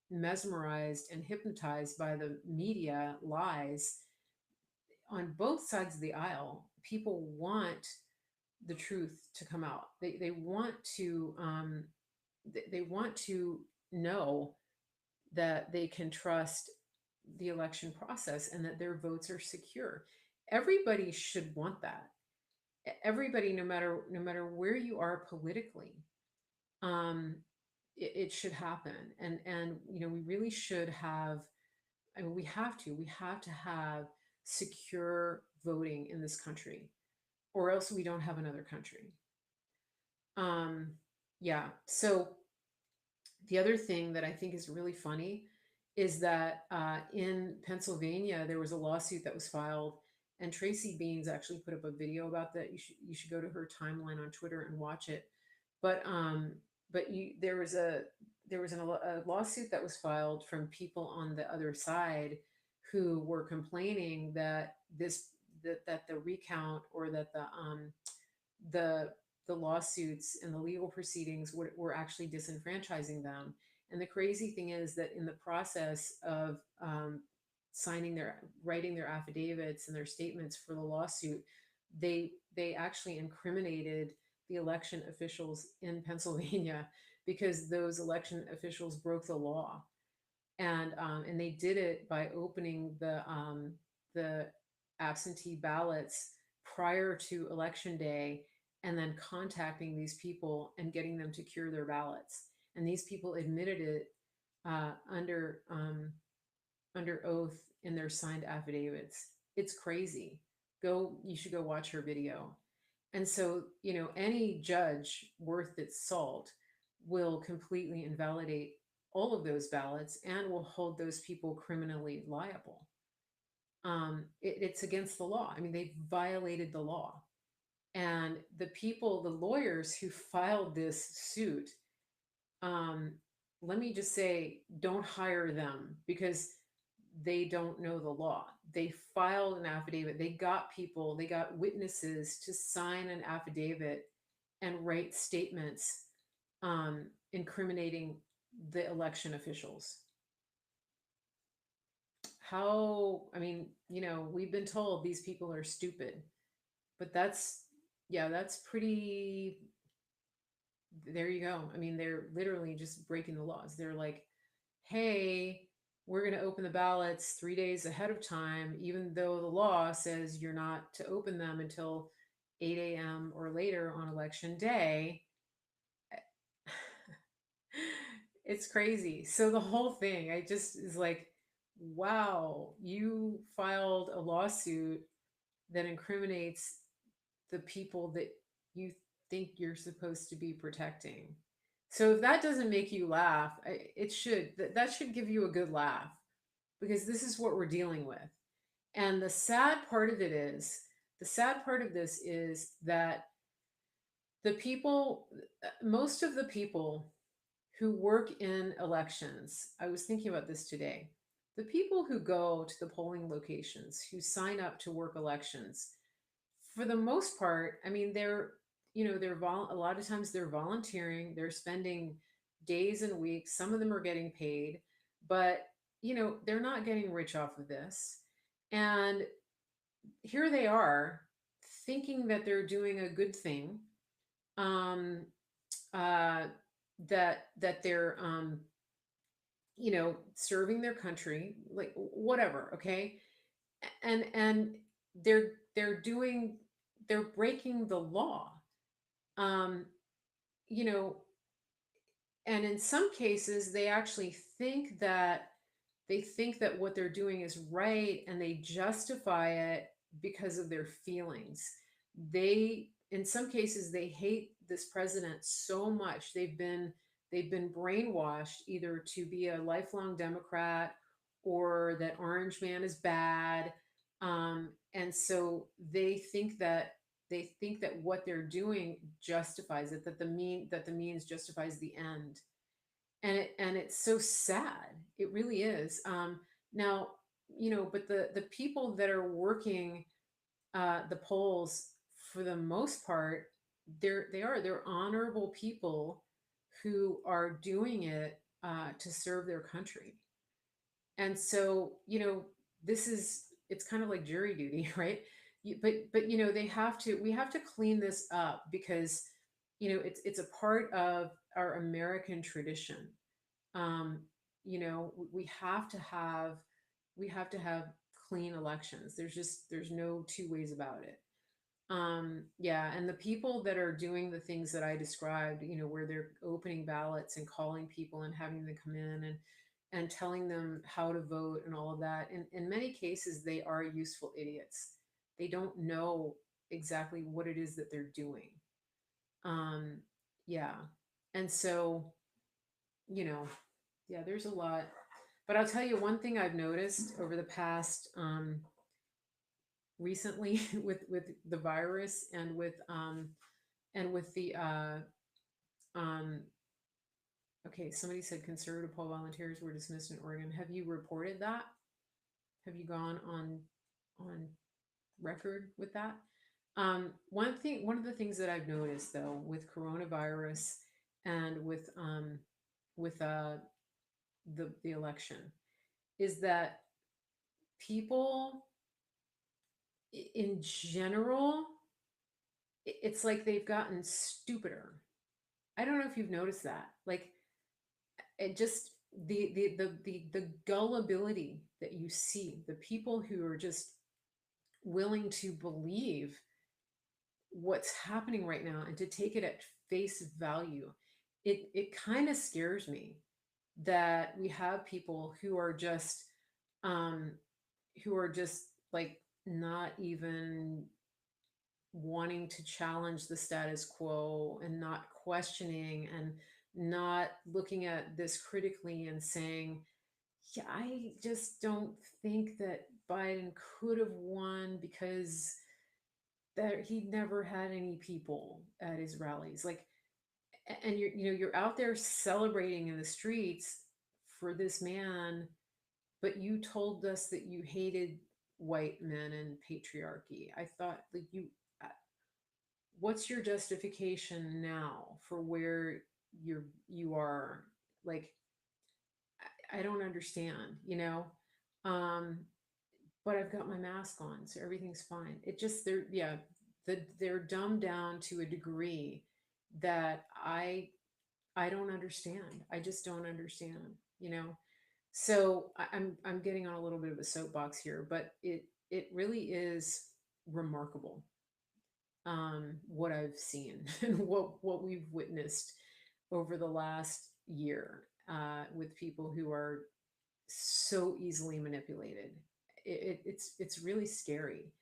mesmerized and hypnotized by the media lies on both sides of the aisle, people want the truth to come out. They want to they want to know that they can trust the election process and that their votes are secure. Everybody should want that. Everybody, no matter where you are politically, um, it should happen. And we really should have. I mean, we have to have secure voting in this country, or else we don't have another country. Um, yeah. So the other thing that I think is really funny is that in Pennsylvania there was a lawsuit that was filed, and Tracy Beans actually put up a video about that. You should go to her timeline on Twitter and watch it. But there was a lawsuit that was filed from people on the other side who were complaining that that the recount, or that the the lawsuits and the legal proceedings were actually disenfranchising them. And the crazy thing is that in the process of writing their affidavits and their statements for the lawsuit, they actually incriminated the election officials in Pennsylvania because those election officials broke the law. And they did it by opening the absentee ballots prior to election day, and then contacting these people and getting them to cure their ballots. And these people admitted it under oath in their signed affidavits. It's crazy. You should go watch her video. And so, any judge worth its salt will completely invalidate all of those ballots and will hold those people criminally liable. It's against the law. I mean, they violated the law. And the lawyers who filed this suit, um, let me just say, don't hire them, because they don't know the law. They filed an affidavit. They got witnesses to sign an affidavit and write statements incriminating the election officials. I mean, we've been told these people are stupid, but yeah, that's pretty. There you go. I mean, they're literally just breaking the laws. They're like, hey, we're going to open the ballots 3 days ahead of time, even though the law says you're not to open them until 8 a.m. or later on election day. It's crazy. So the whole thing, I just is like, wow, you filed a lawsuit that incriminates the people that you think you're supposed to be protecting. So if that doesn't make you laugh, it should. That should give you a good laugh, because this is what we're dealing with. And the sad part of this is that most of the people who work in elections, I was thinking about this today. The people who go to the polling locations, who sign up to work elections, for the most part, I mean, a lot of times they're volunteering, they're spending days and weeks. Some of them are getting paid, but they're not getting rich off of this. And here they are thinking that they're doing a good thing, um, uh, that they're serving their country, like whatever, okay? And they're breaking the law. Um, you know, and in some cases they actually think that what they're doing is right, and they justify it because of their feelings. In some cases, they hate this president so much. They've been brainwashed either to be a lifelong Democrat, or that Orange Man is bad. And so they think that they think that what they're doing justifies it, that the means justifies the end. And it's so sad. It really is. Now, but the people that are working the polls, for the most part, they're honorable people who are doing it to serve their country. And so, this is it's kind of like jury duty, right? But they have to we have to clean this up, because it's a part of our American tradition. um, we have to have clean elections. There's no two ways about it. Yeah, and the people that are doing the things that I described, where they're opening ballots and calling people and having them come in and telling them how to vote and all of that. In many cases, they are useful idiots. They don't know exactly what it is that they're doing. Um, yeah. And so, you know, yeah, there's a lot. But I'll tell you one thing I've noticed over the past recently with the virus, and with the um okay, somebody said conservative poll volunteers were dismissed in Oregon. Have you reported that? Have you gone on record with that? One of the things that I've noticed, though, with coronavirus and with the election, is that people in general, it's like they've gotten stupider. I don't know if you've noticed that. Like, it just the gullibility that you see, the people who are just willing to believe what's happening right now and to take it at face value. It kind of scares me that we have people um who are just like not even wanting to challenge the status quo, and not questioning, and not looking at this critically and saying, yeah, I just don't think that Biden could have won, because that he never had any people at his rallies. Like, and you're out there celebrating in the streets for this man, but you told us that you hated white men and patriarchy. I thought, like, uh, what's your justification now for where you are? Like, I don't understand, um but I've got my mask on, so everything's fine. It just they're yeah, they're dumbed down to a degree that I don't understand. I just don't understand, So I'm getting on a little bit of a soapbox here, but it really is remarkable, what I've seen and what we've witnessed over the last year, with people who are so easily manipulated. It's really scary.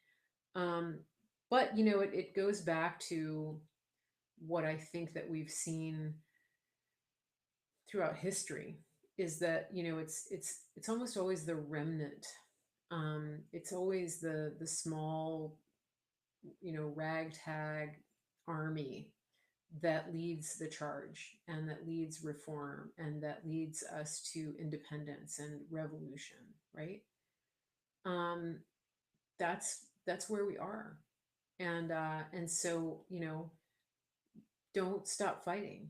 Um, but it goes back to what I think that we've seen throughout history, is that it's almost always the remnant. It's always the small, ragtag army that leads the charge, and that leads reform, and that leads us to independence and revolution, right? um, that's where we are. And so, don't stop fighting,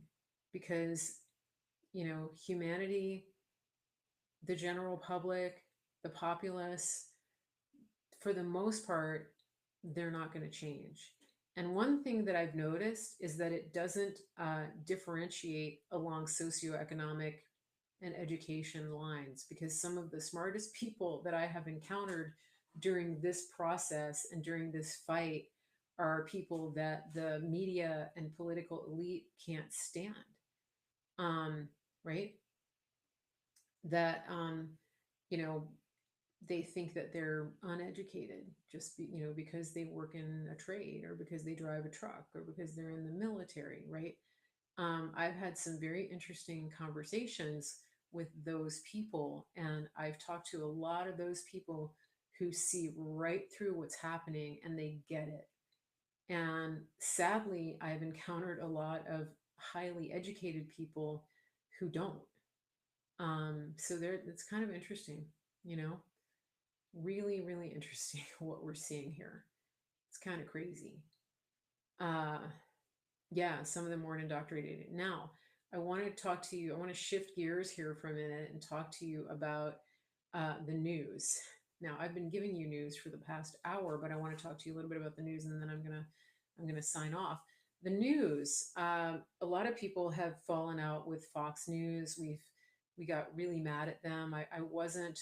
because humanity, the general public, the populace, for the most part, they're not going to change. And one thing that I've noticed is that it doesn't differentiate along socioeconomic and education lines, because some of the smartest people that I have encountered during this process and during this fight are people that the media and political elite can't stand. um, right? That you know they think that they're uneducated, just because they work in a trade, or because they drive a truck, or because they're in the military, right? I've had some very interesting conversations with those people, and I've talked to a lot of those people who see right through what's happening, and they get it. And sadly, I've encountered a lot of highly educated people who don't. So there, it's kind of interesting, you know, really, really interesting what we're seeing here. It's kind of crazy. Uh, yeah, some of them weren't indoctrinated. Now, I want to talk to you. I want to shift gears here for a minute and talk to you about the news. Now, I've been giving you news for the past hour, but I want to talk to you a little bit about the news, and then I'm gonna sign off. The news. A lot of people have fallen out with Fox News. We got really mad at them. I wasn't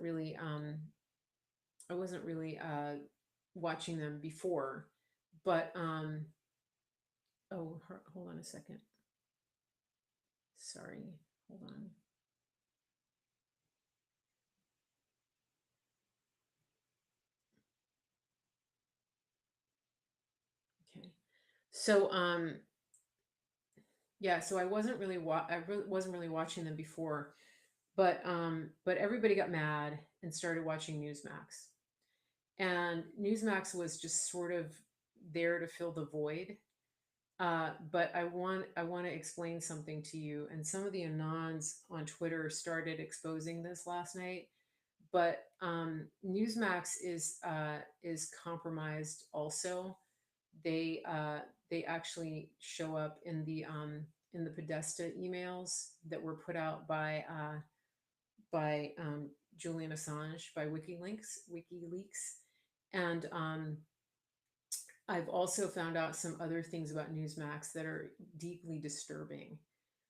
really I wasn't really watching them before, but oh, hold on a second. Sorry, hold on. Okay. So yeah, so I wasn't really wasn't really watching them before, but everybody got mad and started watching Newsmax. And Newsmax was just sort of there to fill the void. But I want to explain something to you. And some of the anons on Twitter started exposing this last night. But Newsmax is compromised also. They actually show up in the Podesta emails that were put out by Julian Assange by WikiLeaks, and I've also found out some other things about Newsmax that are deeply disturbing.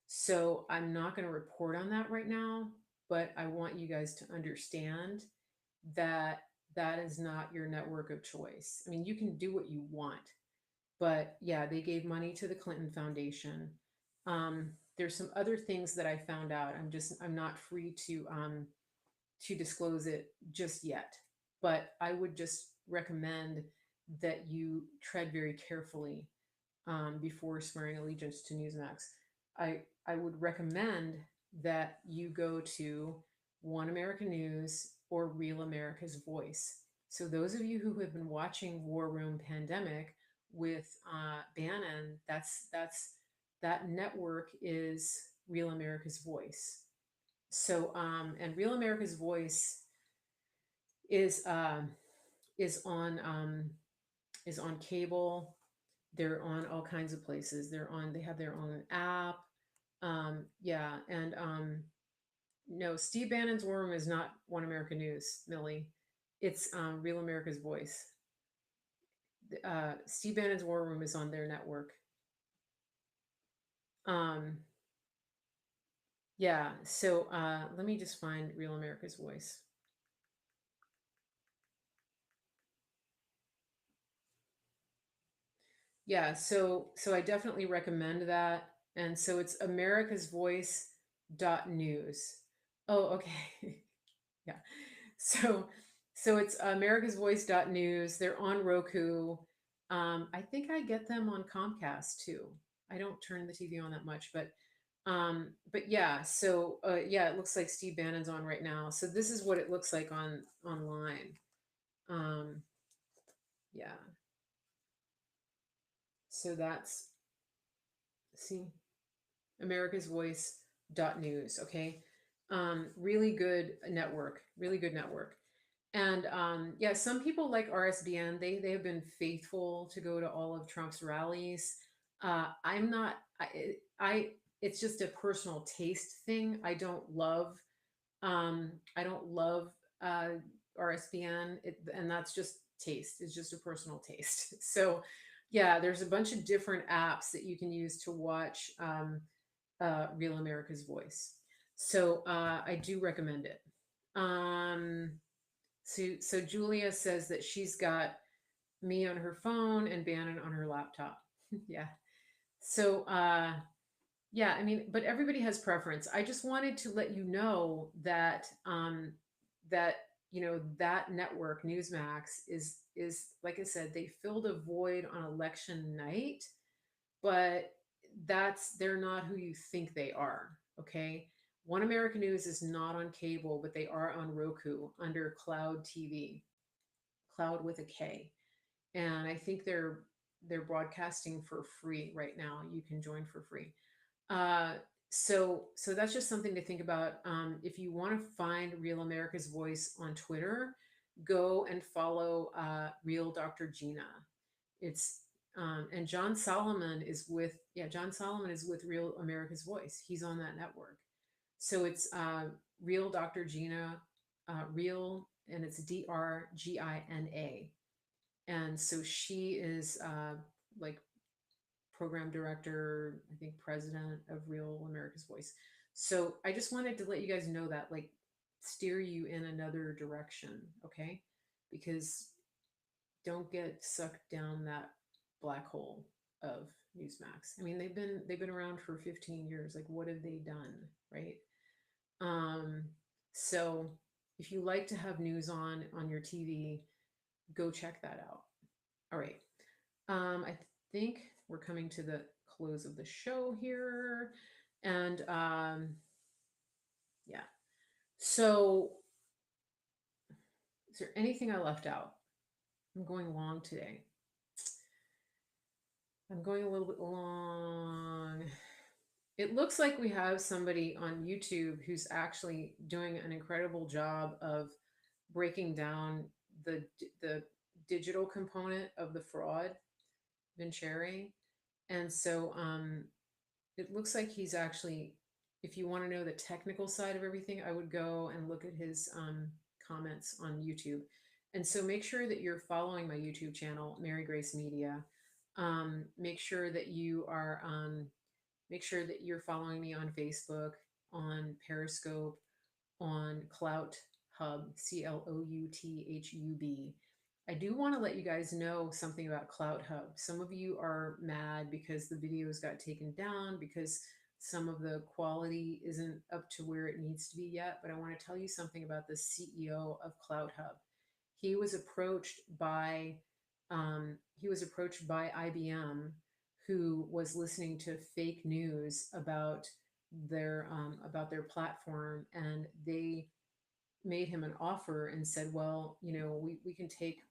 So I'm not going to report on that right now, but I want you guys to understand that that is not your network of choice. I mean, you can do what you want, but yeah, they gave money to the Clinton Foundation. There's some other things that I found out. I'm not free to disclose it just yet, but I would just recommend that you tread very carefully before swearing allegiance to Newsmax. I would recommend that you go to One American News or Real America's Voice. So those of you who have been watching War Room Pandemic with Bannon, that network is Real America's Voice. So and Real America's Voice is um, is on um, is on cable. They're on all kinds of places. They have their own app. Yeah, and no, Steve Bannon's War Room is not One American News, Millie. It's Real America's Voice. Steve Bannon's War Room is on their network. Um, yeah, so let me just find Real America's Voice. Yeah, so I definitely recommend that. And so it's americasvoice.news. Oh, okay. Yeah. So it's americasvoice.news. They're on Roku. I think I get them on Comcast too. I don't turn the TV on that much, but yeah, so yeah, it looks like Steve Bannon's on right now. So this is what it looks like on online. Um, yeah. So that's, see, America's Voice News. Okay. Really good network, really good network. And yeah, some people like RSBN, they have been faithful to go to all of Trump's rallies. I'm not, I, it's just a personal taste thing. I don't love uh, RSBN, and that's just taste. It's just a personal taste. So yeah, there's a bunch of different apps that you can use to watch Real America's Voice. So I do recommend it. Um, so Julia says that she's got me on her phone and Bannon on her laptop. Yeah. So yeah, I mean, but everybody has preference. I just wanted to let you know that that that network Newsmax is like I said, they filled a void on election night, but they're not who you think they are. Okay. One American News is not on cable, but they are on Roku under Cloud TV, Cloud with a K. and I think they're broadcasting for free right now. You can join for free. Uh, so that's just something to think about. If you want to find Real America's Voice on Twitter, go and follow Real Dr. Gina. It's and John Solomon is with Real America's Voice. He's on that network. So it's Real Dr. Gina, Real, and it's Drgina. And so she is like program director, I think president of Real America's Voice. So I just wanted to let you guys know that, like, steer you in another direction, okay? Because don't get sucked down that black hole of Newsmax. I mean, they've been around for 15 years. Like, what have they done, right? Um, so if you like to have news on your TV, go check that out. All right. I think we're coming to the close of the show here. And yeah. So, is there anything I left out? I'm going long today. I'm going a little bit long. It looks like we have somebody on YouTube who's actually doing an incredible job of breaking down the digital component of the fraud, Vincere. And so it looks like he's actually, if you want to know the technical side of everything, I would go and look at his comments on YouTube. And so make sure that you're following my YouTube channel, Mary Grace Media. Make sure that you are, make sure that you're following me on Facebook, on Periscope, on Clout Hub, Clouthub. I do want to let you guys know something about Clout Hub. Some of you are mad because the videos got taken down because some of the quality isn't up to where it needs to be yet, but I want to tell you something about the CEO of Clout Hub. He was approached by IBM, who was listening to fake news about their platform, and they made him an offer and said, well, we can take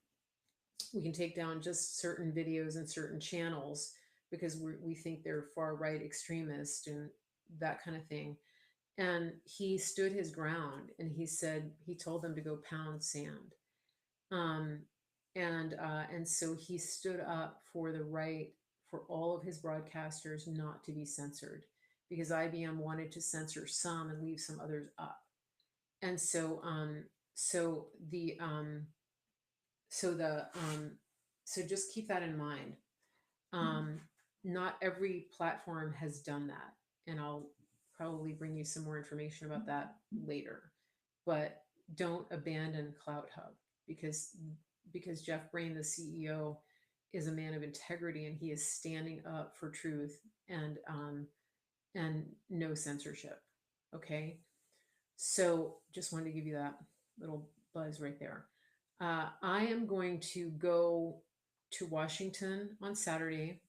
down just certain videos and certain channels because we think they're far right extremist and that kind of thing. And he stood his ground, and he told them to go pound sand. um, and so he stood up for the right for all of his broadcasters not to be censored, because IBM wanted to censor some and leave some others up. And so the so the so just keep that in mind. um, Not every platform has done that, and I'll probably bring you some more information about that later. But don't abandon Clout Hub, because Jeff Brain, the CEO, is a man of integrity, and he is standing up for truth and no censorship. Okay, so just wanted to give you that little buzz right there. I am going to go to Washington on Saturday.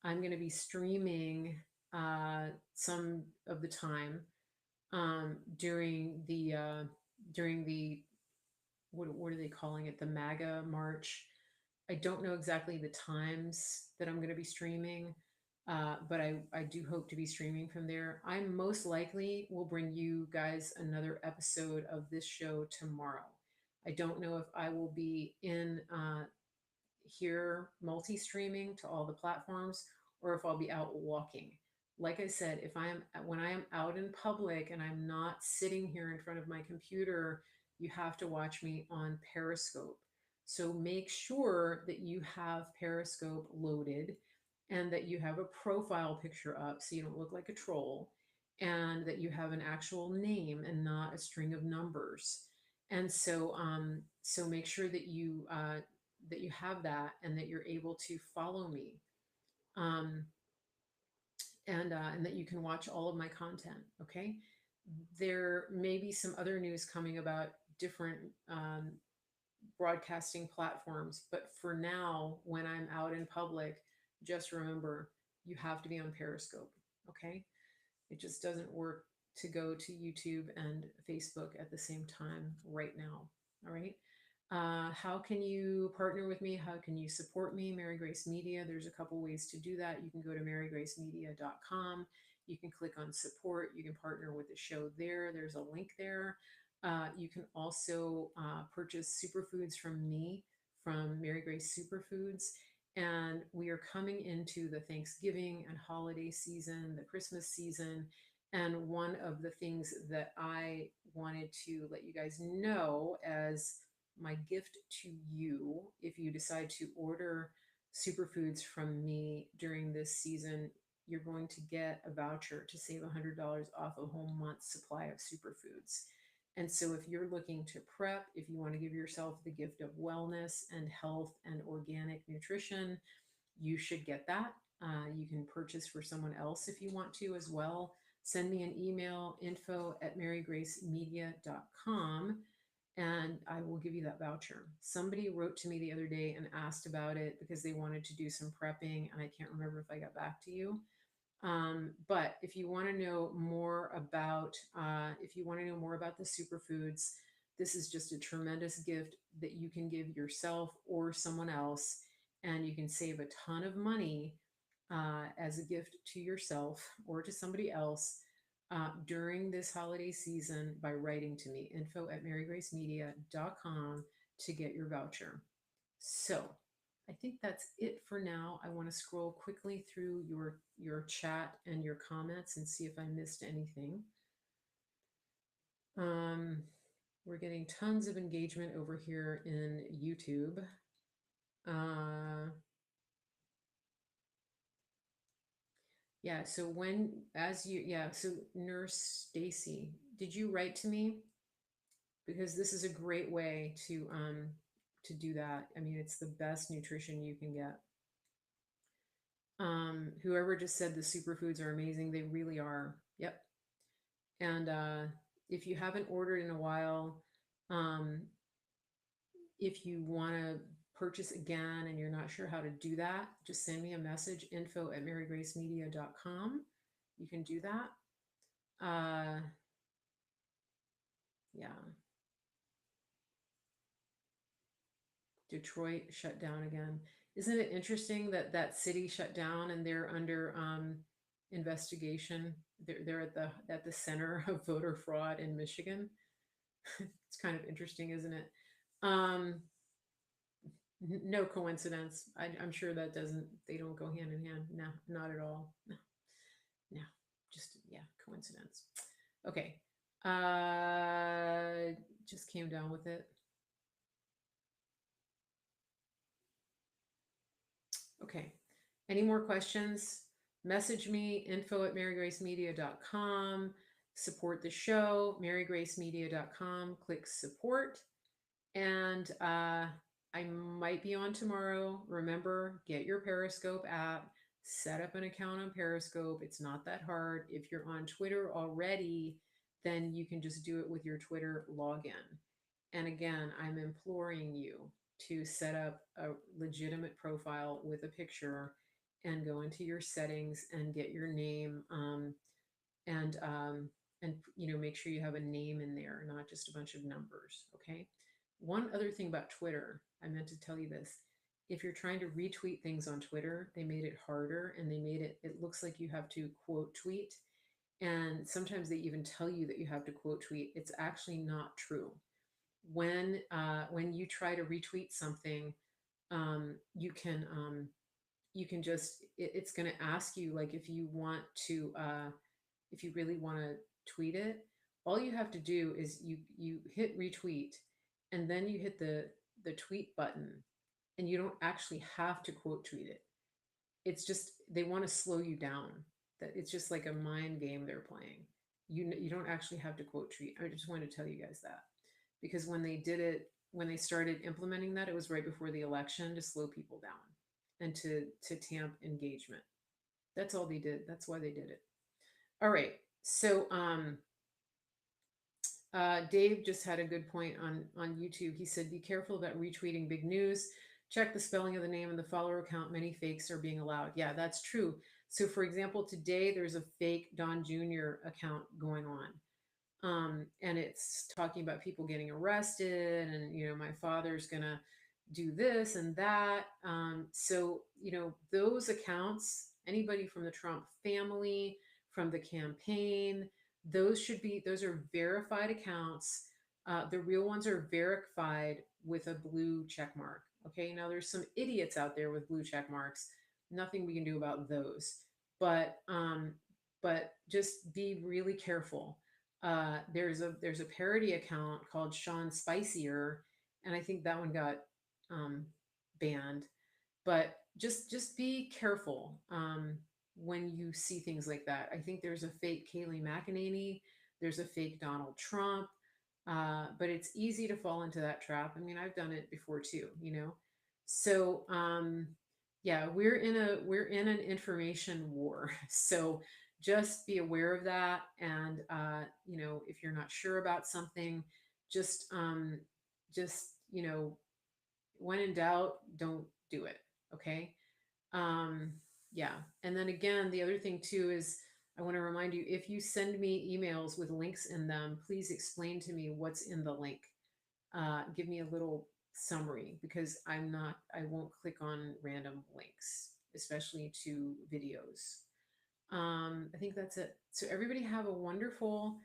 I'm going to be streaming some of the time during the what are they calling it? The MAGA March. I don't know exactly the times that I'm going to be streaming, but I do hope to be streaming from there. I most likely will bring you guys another episode of this show tomorrow. I don't know if I will be in here multi-streaming to all the platforms, or if I'll be out walking. Like I said, if I am when I am out in public and I'm not sitting here in front of my computer, you have to watch me on Periscope. So make sure that you have Periscope loaded, and that you have a profile picture up so you don't look like a troll, and that you have an actual name and not a string of numbers. And so make sure that you have that, and that you're able to follow me, um, and that you can watch all of my content. Okay, there may be some other news coming about different broadcasting platforms, but for now, when I'm out in public, just remember, you have to be on Periscope. Okay, it just doesn't work to go to YouTube and Facebook at the same time right now. All right. How can you partner with me? How can you support me? Mary Grace Media. There's a couple ways to do that. You can go to MaryGraceMedia.com. You can click on support. You can partner with the show there. There's a link there. You can also purchase superfoods from me from Mary Grace Superfoods. And we are coming into the Thanksgiving and holiday season, the Christmas season. And one of the things that I wanted to let you guys know as my gift to you, if you decide to order superfoods from me during this season, you're going to get a voucher to save $100 off a whole month's supply of superfoods. And so, if you're looking to prep, if you want to give yourself the gift of wellness and health and organic nutrition, you should get that. You can purchase for someone else if you want to as well. Send me an email, info@marygracemedia.com, and I will give you that voucher. Somebody wrote to me the other day and asked about it because they wanted to do some prepping, and I can't remember if I got back to you. But if you want to know more about, the superfoods, this is just a tremendous gift that you can give yourself or someone else, and you can save a ton of money as a gift to yourself or to somebody else during this holiday season by writing to me, info@marygracemedia.com, to get your voucher. So I think that's it for now. I want to scroll quickly through your chat and your comments and see if I missed anything. We're getting tons of engagement over here in YouTube. Yeah, so so Nurse Stacy, did you write to me? Because this is a great way to do that. I mean, it's the best nutrition you can get. Whoever just said the superfoods are amazing, they really are. Yep. And if you haven't ordered in a while, um, if you want to purchase again and you're not sure how to do that, just send me a message, info@marygracemedia.com. You can do that. Yeah. Detroit shut down again. Isn't it interesting that that city shut down and they're under investigation? They're at the center of voter fraud in Michigan. It's kind of interesting, isn't it? Um, no coincidence. I'm sure that doesn't. They don't go hand in hand. No, not at all. No, no. Just yeah, coincidence. Okay. Just came down with it. Okay. Any more questions? Message me, info@marygracemedia.com. Support the show, marygracemedia.com. Click support. And I might be on tomorrow. Remember, get your Periscope app, set up an account on Periscope. It's not that hard. If you're on Twitter already, then you can just do it with your Twitter login. And again, I'm imploring you to set up a legitimate profile with a picture and go into your settings and get your name and make sure you have a name in there, not just a bunch of numbers. Okay. One other thing about Twitter, I meant to tell you this. If you're trying to retweet things on Twitter, they made it harder and they made it looks like you have to quote tweet. And sometimes they even tell you that you have to quote tweet. It's actually not true. When you try to retweet something, you can just it's going to ask you, like, if you really want to tweet it, all you have to do is you hit retweet, and then you hit the tweet button, and you don't actually have to quote tweet it. It's just they want to slow you down. That it's just like a mind game they're playing. You don't actually have to quote tweet. I just wanted to tell you guys that, because when they started implementing that, it was right before the election to slow people down and to tamp engagement. That's all they did. That's why they did it. All right. So Dave just had a good point on YouTube. He said, "Be careful about retweeting big news. Check the spelling of the name and the follower account. Many fakes are being allowed." Yeah, that's true. So, for example, today there's a fake Don Jr. account going on. And it's talking about people getting arrested, and my father's gonna do this and that. So those accounts, anybody from the Trump family, from the campaign, those are verified accounts. The real ones are verified with a blue check mark. Okay, now there's some idiots out there with blue check marks. Nothing we can do about those, but just be really careful. There's a parody account called Sean Spicier, and I think that one got um, banned. But just be careful when you see things like that. I think there's a fake Kayleigh McEnany, there's a fake Donald Trump, but it's easy to fall into that trap. I mean, I've done it before too, So yeah, we're in an information war. So just be aware of that, and if you're not sure about something, just when in doubt, don't do it. Okay. um yeah, and then again, the other thing too is, I want to remind you, if you send me emails with links in them, please explain to me what's in the link. Give me a little summary, because I won't click on random links, especially to videos. I think that's it. So everybody have a wonderful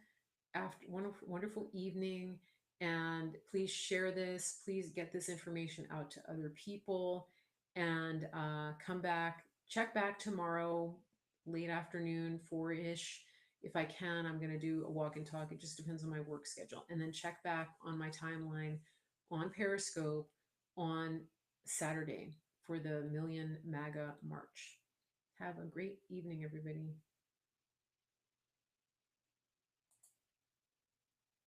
evening, and please share this. Please get this information out to other people, and come back, check back tomorrow, late afternoon, 4-ish. If I can, I'm going to do a walk and talk. It just depends on my work schedule. And then check back on my timeline on Periscope on Saturday for the Million MAGA March. Have a great evening, everybody.